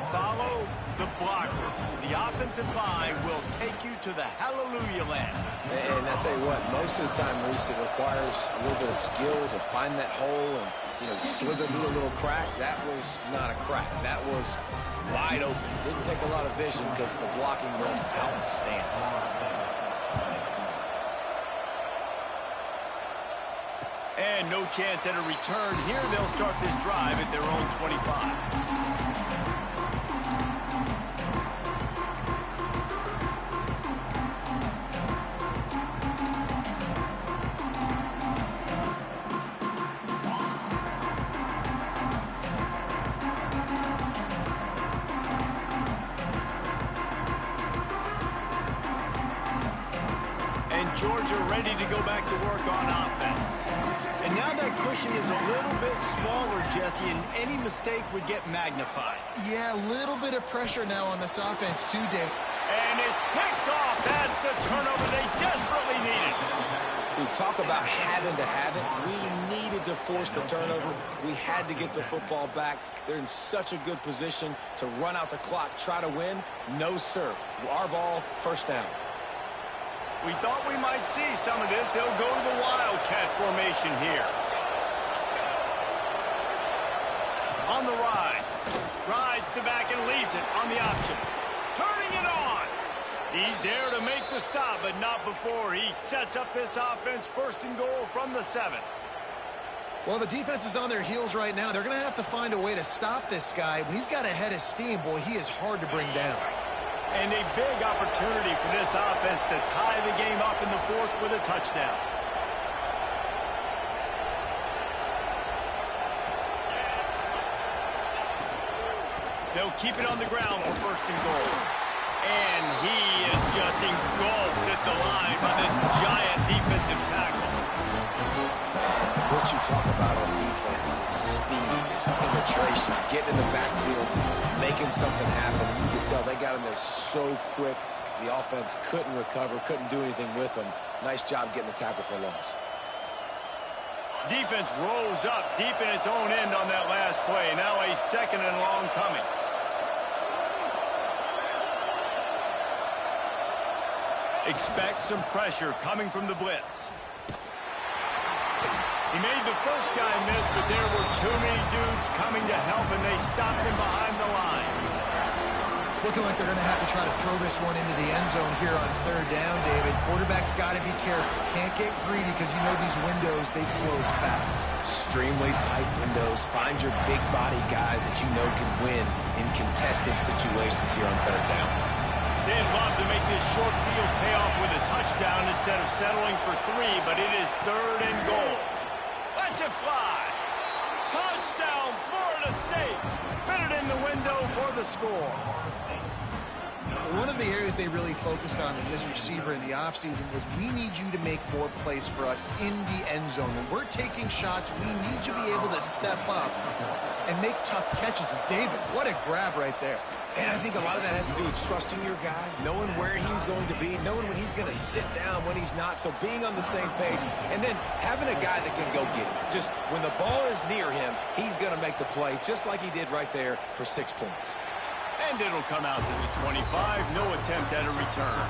Follow the blockers. The offensive line will take you to the hallelujah land. And I tell you what, most of the time, Reese, it requires a little bit of skill to find that hole and, slither through a little crack. That was not a crack. That was wide open. Didn't take a lot of vision because the blocking was outstanding. And no chance at a return here. They'll start this drive at their own 25. And Georgia ready to go back to work on offense. And now that cushion is a little bit smaller, Jesse, and any mistake would get magnified. Yeah, a little bit of pressure now on this offense too, Dave. And it's picked off. That's the turnover they desperately needed. Dude, talk about having to have it. We needed to force the turnover. We had to get the football back. They're in such a good position to run out the clock, try to win. No, sir. Our ball, first down. We thought we might see some of this. They'll go to the Wildcat formation here. On the ride. Rides the back and leaves it on the option. Turning it on. He's there to make the stop, but not before he sets up this offense 1st and goal from the 7. Well, the defense is on their heels right now. They're going to have to find a way to stop this guy. When he's got a head of steam, boy, he is hard to bring down. And a big opportunity for this offense to tie the game up in the 4th with a touchdown. They'll keep it on the ground for 1st and goal. And he is just engulfed at the line by this giant defensive tackle. What you talk about on defense is speed, is penetration, getting in the backfield, making something happen. And you can tell they got in there so quick. The offense couldn't recover, couldn't do anything with them. Nice job getting the tackle for loss. Defense rose up deep in its own end on that last play. Now a 2nd and long coming. Expect some pressure coming from the blitz. He made the first guy miss, but there were too many dudes coming to help, and they stopped him behind the line. It's looking like they're going to have to try to throw this one into the end zone here on 3rd down, David. Quarterback's got to be careful. Can't get greedy because you know these windows, they close fast. Extremely tight windows. Find your big body guys that you know can win in contested situations here on 3rd down. They'd love to make this short field pay off with a touchdown instead of settling for 3, but it is 3rd and goal. Let's it fly. Touchdown, Florida Florida State fitted in the window for the score. One of the areas they really focused on with this receiver in the offseason was we need you to make more plays for us in the end zone. When we're taking shots, we need you to be able to step up and make tough catches. And David, what a grab right there. And I think a lot of that has to do with trusting your guy, knowing where he's going to be, knowing when he's going to sit down, when he's not, so being on the same page, and then having a guy that can go get it. Just when the ball is near him, he's going to make the play, just like he did right there for 6 points. And it'll come out to the 25. No attempt at a return.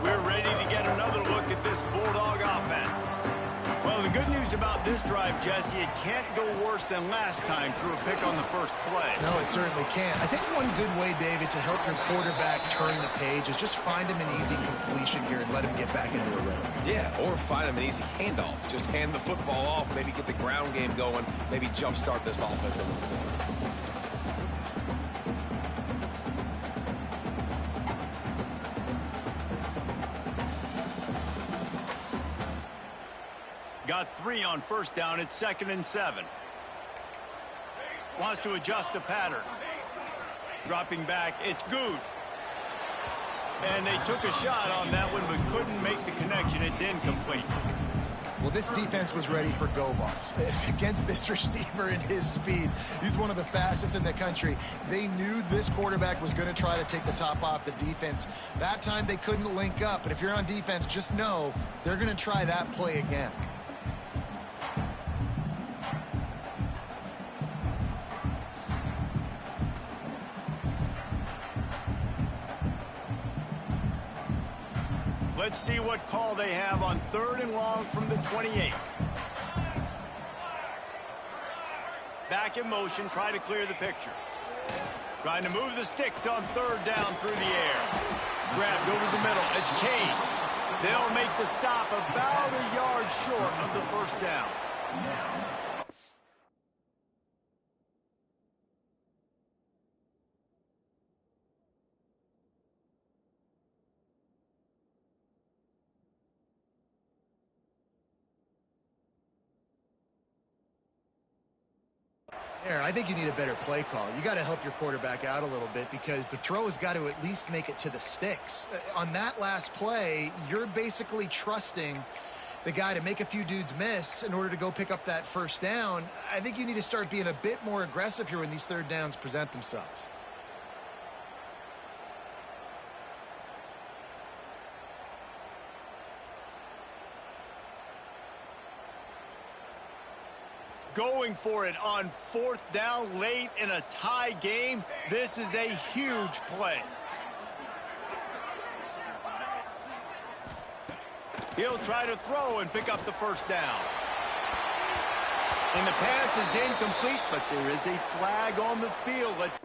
We're ready to get another look at this Bulldog offense. Well, the good news about this drive, Jesse, it can't go worse than last time through a pick on the first play. No, it certainly can't. I think one good way, David, to help your quarterback turn the page is just find him an easy completion here and let him get back into a rhythm. Yeah, or find him an easy handoff. Just hand the football off, maybe get the ground game going, maybe jumpstart this offense a little bit. Got 3 on first down. It's 2nd and 7. Wants to adjust the pattern. Dropping back, it's Good. And they took a shot on that one, but couldn't make the connection. It's incomplete. Well, this defense was ready for go balls against this receiver and his speed. He's one of the fastest in the country. They knew this quarterback was going to try to take the top off the defense. That time they couldn't link up, but if you're on defense, just know they're going to try that play again. Let's see what call they have on 3rd and long from the 28. Back in motion, try to clear the picture. Trying to move the sticks on 3rd down through the air. Grabbed over the middle. It's Kane. They'll make the stop about a yard short of the first down. I think you need a better play call. You got to help your quarterback out a little bit because the throw has got to at least make it to the sticks. On that last play, you're basically trusting the guy to make a few dudes miss in order to go pick up that first down. I think you need to start being a bit more aggressive here when these 3rd downs present themselves. Going for it on 4th down late in a tie game. This is a huge play. He'll try to throw and pick up the first down. And the pass is incomplete, but there is a flag on the field. Let's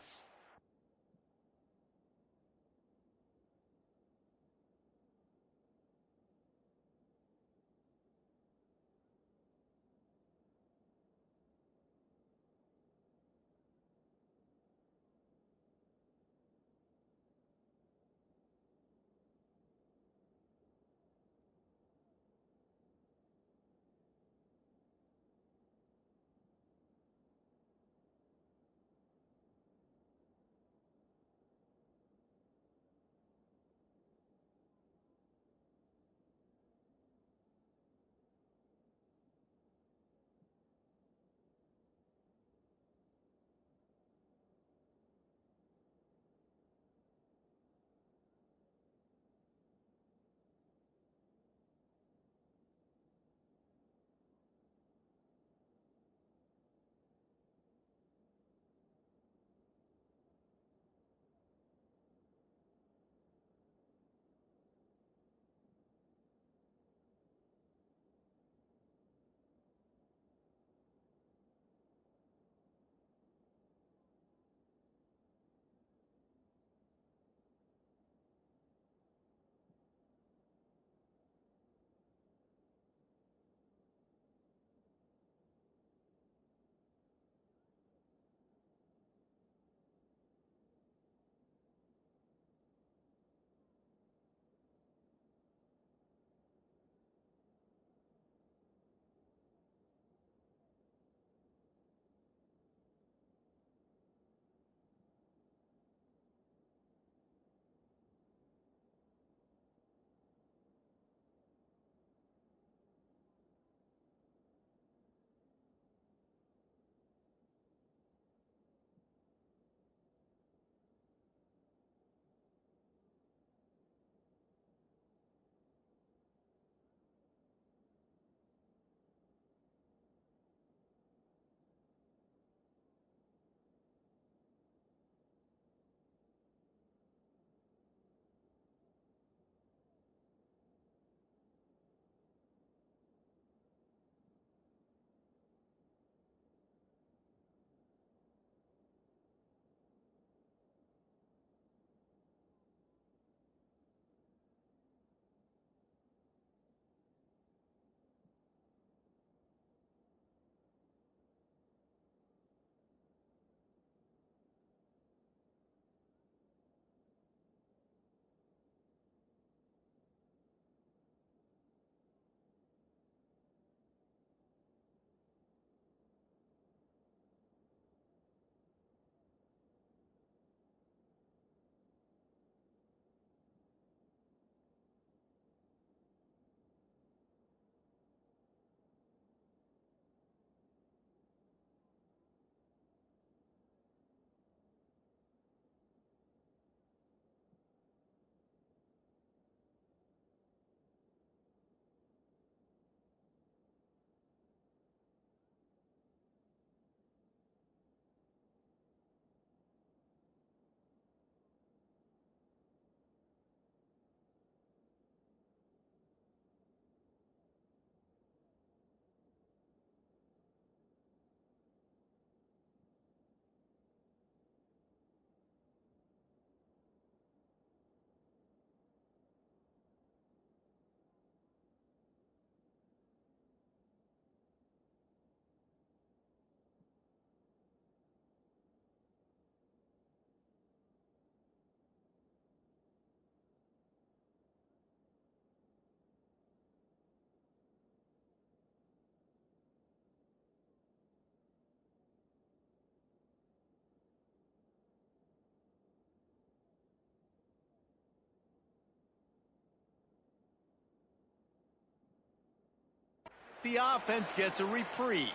the offense gets a reprieve.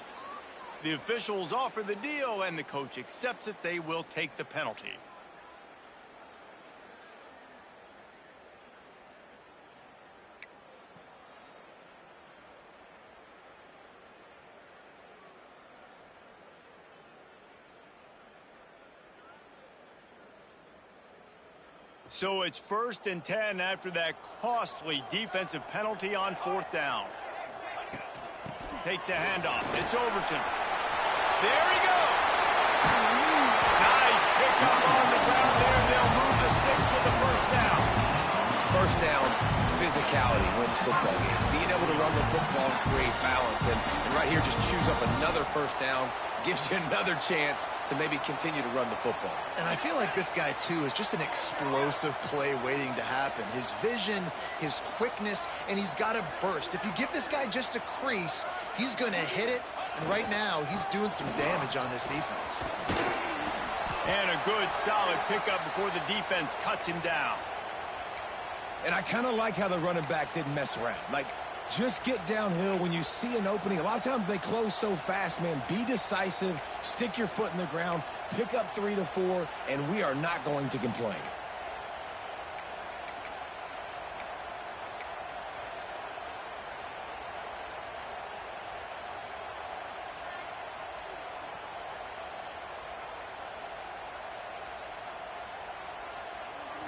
The officials offer the deal, and the coach accepts it. They will take the penalty. So it's 1st and 10 after that costly defensive penalty on 4th down. Takes the handoff. It's Overton. There he goes. Nice pickup on the ground there. They'll move the sticks with the 1st down. 1st down, physicality wins football games. Being able to run the football and create balance. And right here, just choose up another 1st down. Gives you another chance to maybe continue to run the football. And I feel like this guy, too, is just an explosive play waiting to happen. His vision, his quickness, and he's got a burst. If you give this guy just a crease, he's going to hit it. And right now, he's doing some damage on this defense. And a good, solid pickup before the defense cuts him down. And I kind of like how the running back didn't mess around. Like, just get downhill when you see an opening. A lot of times they close so fast, man. Be decisive, stick your foot in the ground, pick up 3 to 4, and we are not going to complain.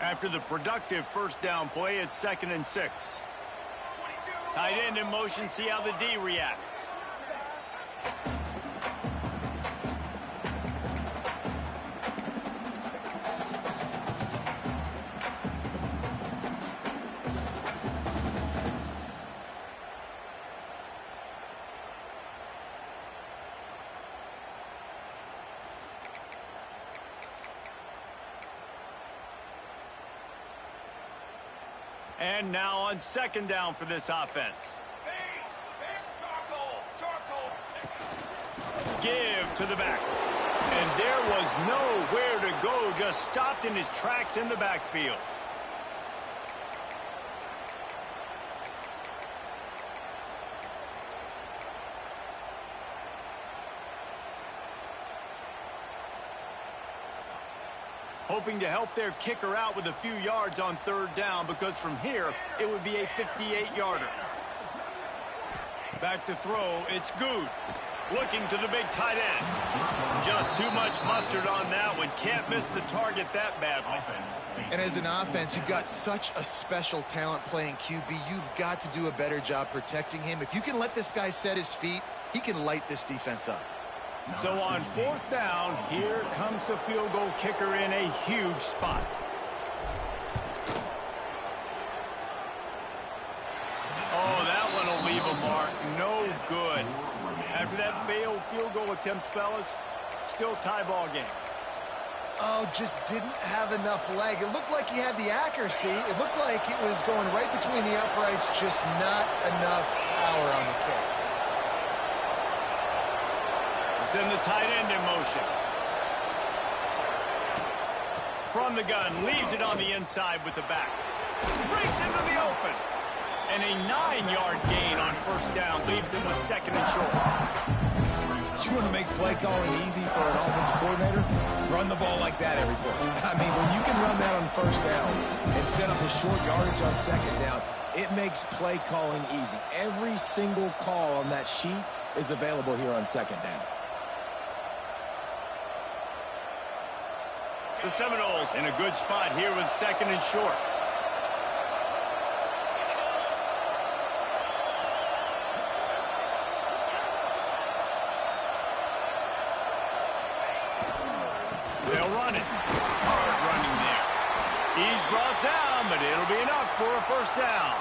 After the productive 1st down play, it's 2nd and 6. Tight end in motion, see how the D reacts. And now on 2nd down for this offense. Give to the back. And there was nowhere to go, just stopped in his tracks in the backfield. Hoping to help their kicker out with a few yards on 3rd down, because from here, it would be a 58-yarder. Back to throw, it's Good. Looking to the big tight end. Just too much mustard on that one. Can't miss the target that badly. And as an offense, you've got such a special talent playing QB. You've got to do a better job protecting him. If you can let this guy set his feet, he can light this defense up. So on 4th down, here comes the field goal kicker in a huge spot. Oh, that one will leave a mark. No good. After that failed field goal attempt, fellas, still tie ball game. Oh, just didn't have enough leg. It looked like he had the accuracy. It looked like it was going right between the uprights, just not enough power on the kick. Send the tight end in motion. From the gun, leaves it on the inside with the back. Breaks into the open. And a 9-yard gain on 1st down leaves him with 2nd and short. You want to make play calling easy for an offensive coordinator? Run the ball like that every play. I mean, when you can run that on 1st down and set up a short yardage on 2nd down, it makes play calling easy. Every single call on that sheet is available here on 2nd down. The Seminoles in a good spot here with 2nd and short. They'll run it. Hard running there. He's brought down, but it'll be enough for a 1st down.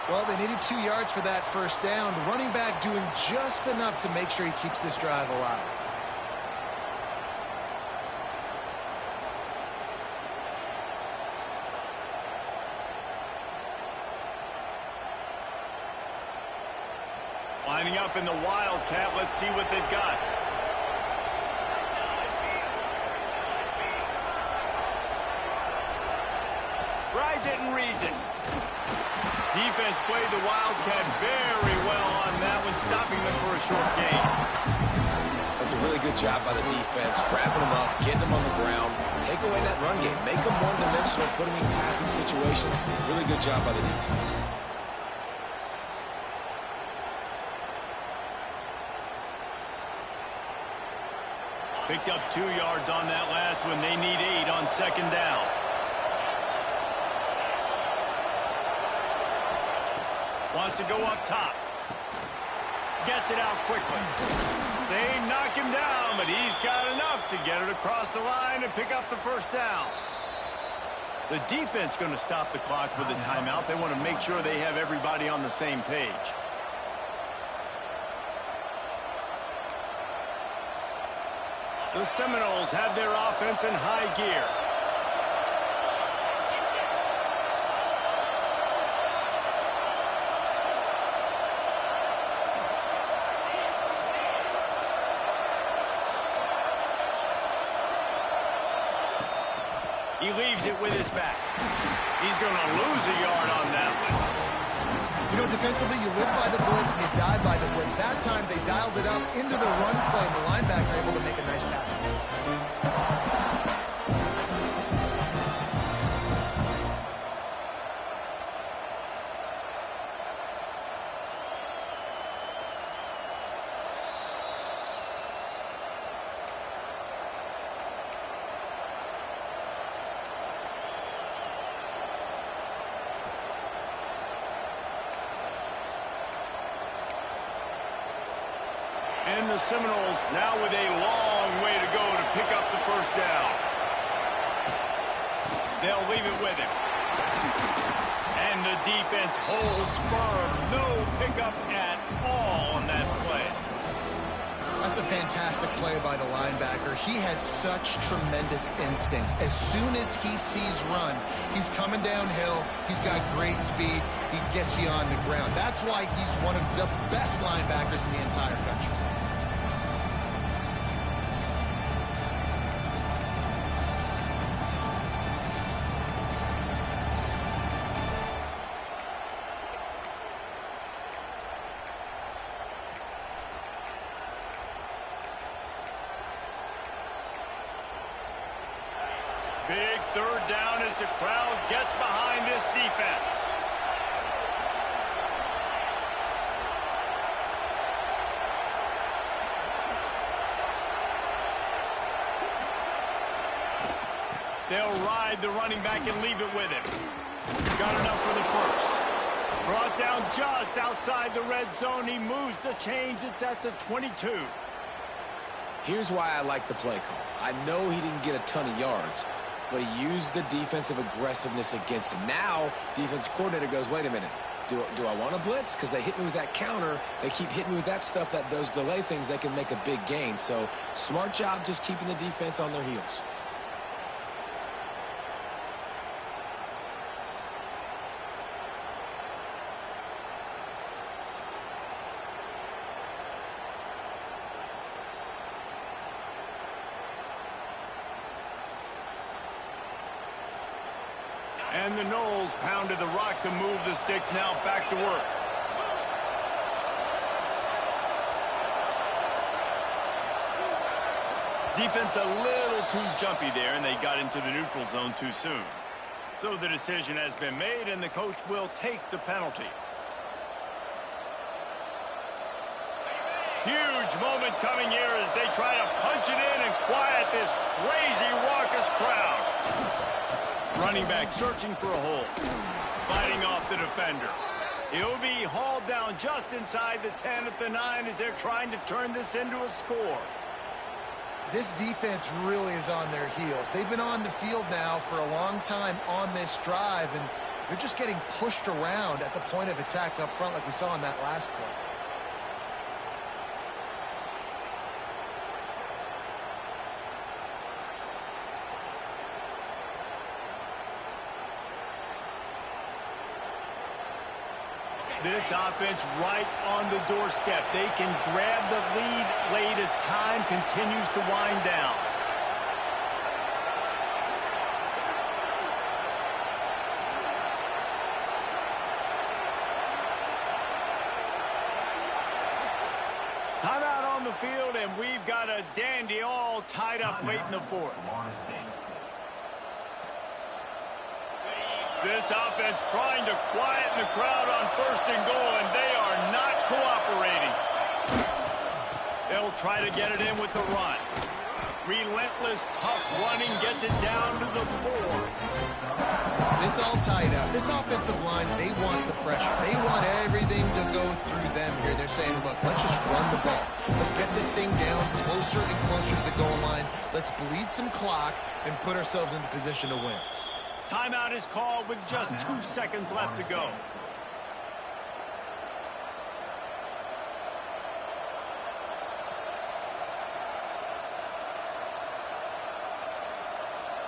Well, they needed 2 yards for that 1st down. The running back doing just enough to make sure he keeps this drive alive. Lining up in the Wildcat. Let's see what they've got. Rides it and reads it. Defense played the Wildcat very well on that one, stopping them for a short gain. That's a really good job by the defense, wrapping them up, getting them on the ground, take away that run game, make them one-dimensional, put them in passing situations. Really good job by the defense. Picked up 2 yards on that last one. They need 8 on second down. Wants to go up top. Gets it out quickly. They knock him down, but he's got enough to get it across the line and pick up the first down. The defense going to stop the clock with a timeout. They want to make sure they have everybody on the same page. The Seminoles have their offense in high gear. He leaves it with his back. He's going to lose a yard on that one. You know, defensively, you live by the blitz and you die by the blitz. That time, they dialed it up into the run play, and the linebacker able to make a nice tackle. And the Seminoles now with a long way to go to pick up the first down. They'll leave it with him. And the defense holds firm. No pickup at all on that play. That's a fantastic play by the linebacker. He has such tremendous instincts. As soon as he sees run, he's coming downhill. He's got great speed. He gets you on the ground. That's why he's one of the best linebackers in the entire country. Big third down as the crowd gets behind this defense. They'll ride the running back and leave it with him. Got enough for the first. Brought down just outside the red zone. He moves the chains. It's at the 22. Here's why I like the play call. I know he didn't get a ton of yards, but he used the defensive aggressiveness against him. Now, defense coordinator goes, wait a minute, do I want to blitz? Because they hit me with that counter. They keep hitting me with that stuff, those delay things, they can make a big gain. So, smart job just keeping the defense on their heels. And the Noles pounded the rock to move the sticks. Now back to work. Defense a little too jumpy there, and they got into the neutral zone too soon. So the decision has been made, and the coach will take the penalty. Huge moment coming here as they try to punch it in and quiet this crazy, raucous crowd. Running back searching for a hole. Fighting off the defender. He'll be hauled down just inside the 10 at the 9 as they're trying to turn this into a score. This defense really is on their heels. They've been on the field now for a long time on this drive, and they're just getting pushed around at the point of attack up front like we saw in that last play. This offense right on the doorstep. They can grab the lead late as time continues to wind down. the field, and we've got a dandy all tied up late in the fourth. This offense trying to quieten the crowd on 1st and goal, and they are not cooperating. They'll try to get it in with the run. Relentless, tough running gets it down to the 4. It's all tied up. This offensive line, they want the pressure. They want everything to go through them here. They're saying, look, let's just run the ball. Let's get this thing down closer and closer to the goal line. Let's bleed some clock and put ourselves into position to win. Timeout is called with just 2 seconds left to go.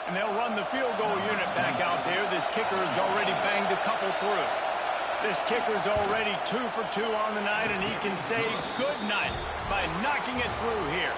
And they'll run the field goal unit back out there. This kicker has already banged a couple through. This kicker's already 2 for 2 on the night, and he can say good night by knocking it through here.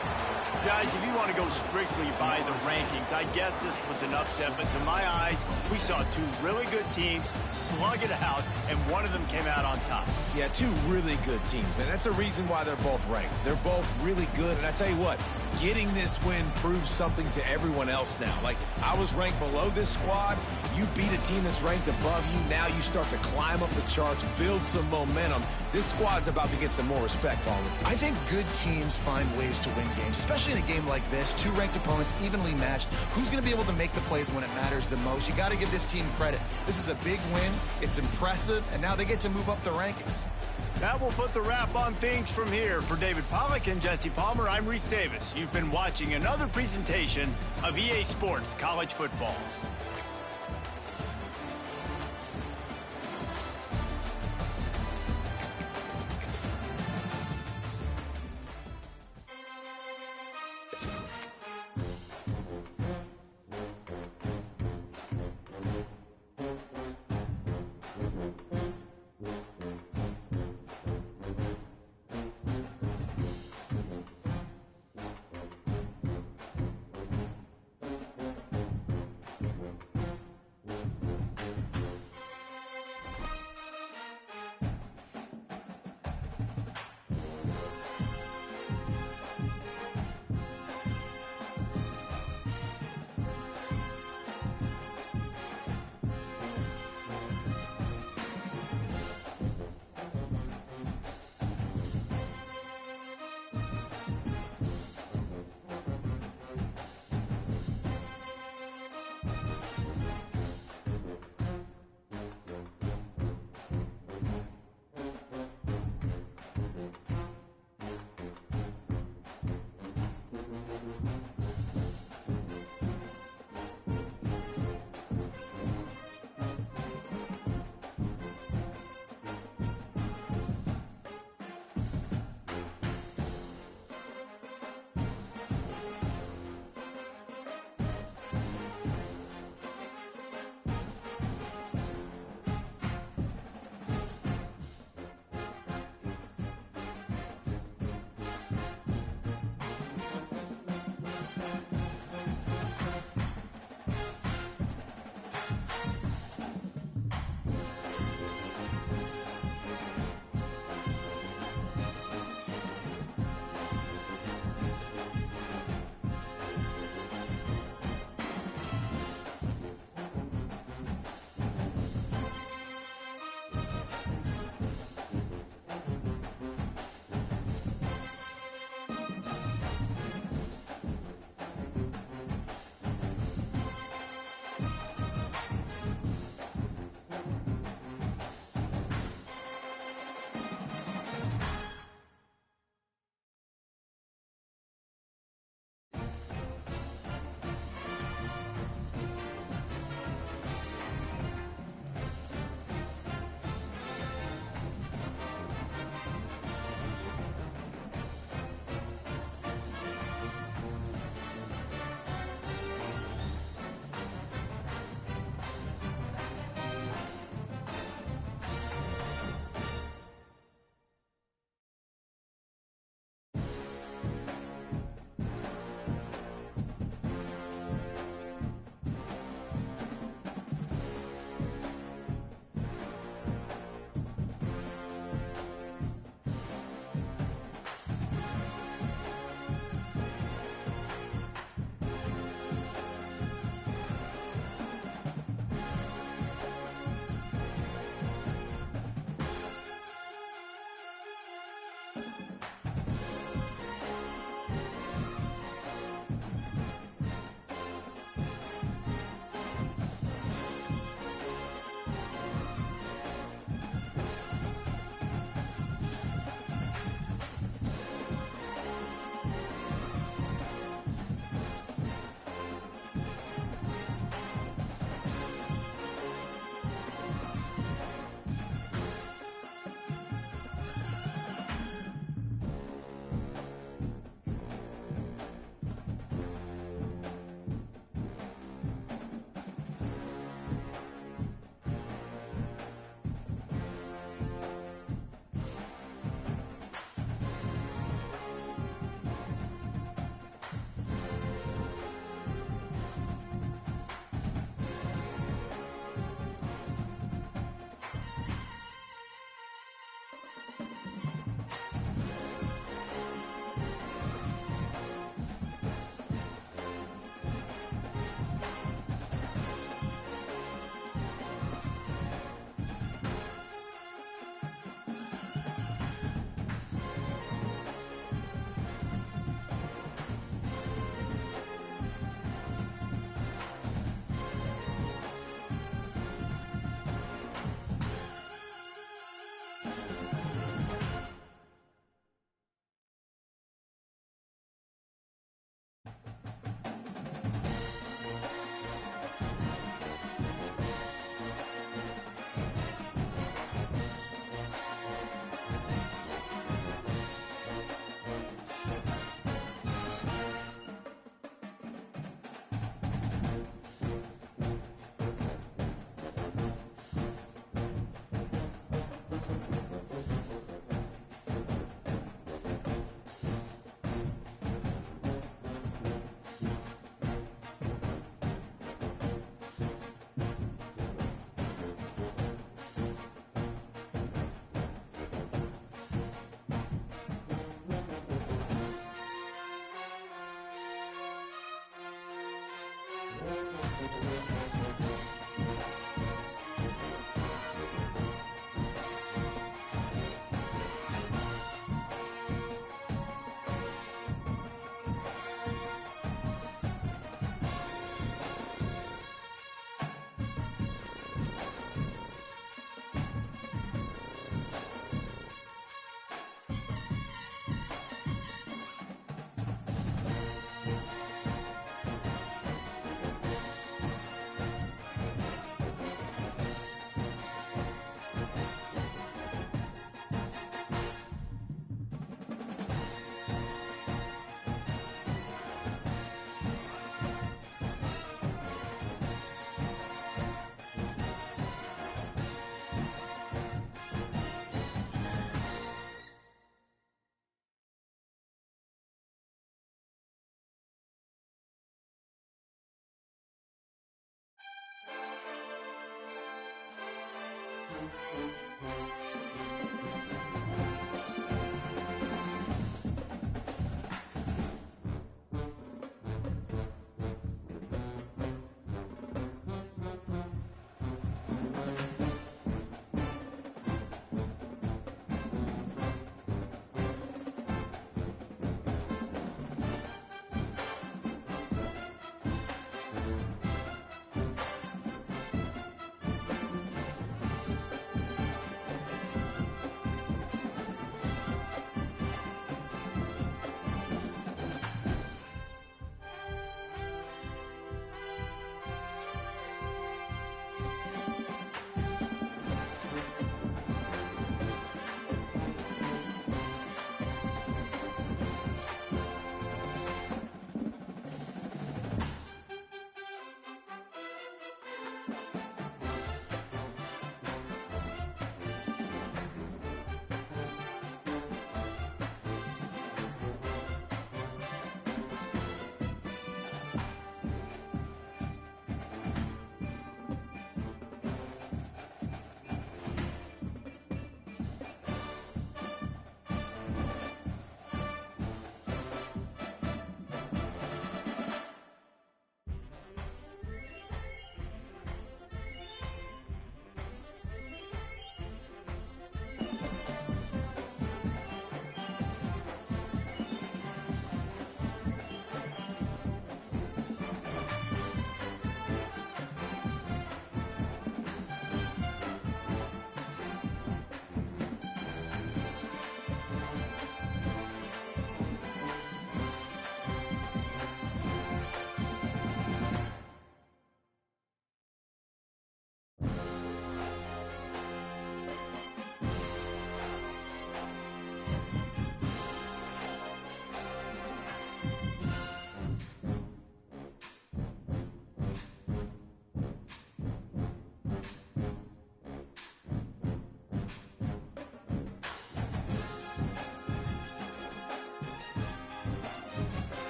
Guys, if you want to go strictly by the rankings, I guess this was an upset, but to my eyes, we saw 2 really good teams slug it out, and one of them came out on top. Yeah, 2 really good teams, man. That's a reason why they're both ranked. They're both really good, and I tell you what, getting this win proves something to everyone else now. Like, I was ranked below this squad. You beat a team that's ranked above you. Now you start to climb up the charts, build some momentum. This squad's about to get some more respect, Paulie. I think good teams find ways to win games, especially in a game like this. 2 ranked opponents, evenly matched. Who's going to be able to make the plays when it matters the most? You got to give this team credit. This is a big win. It's impressive, and now they get to move up the rankings. That will put the wrap on things from here. For David Pollack and Jesse Palmer, I'm Reese Davis. You've been watching another presentation of EA Sports College Football.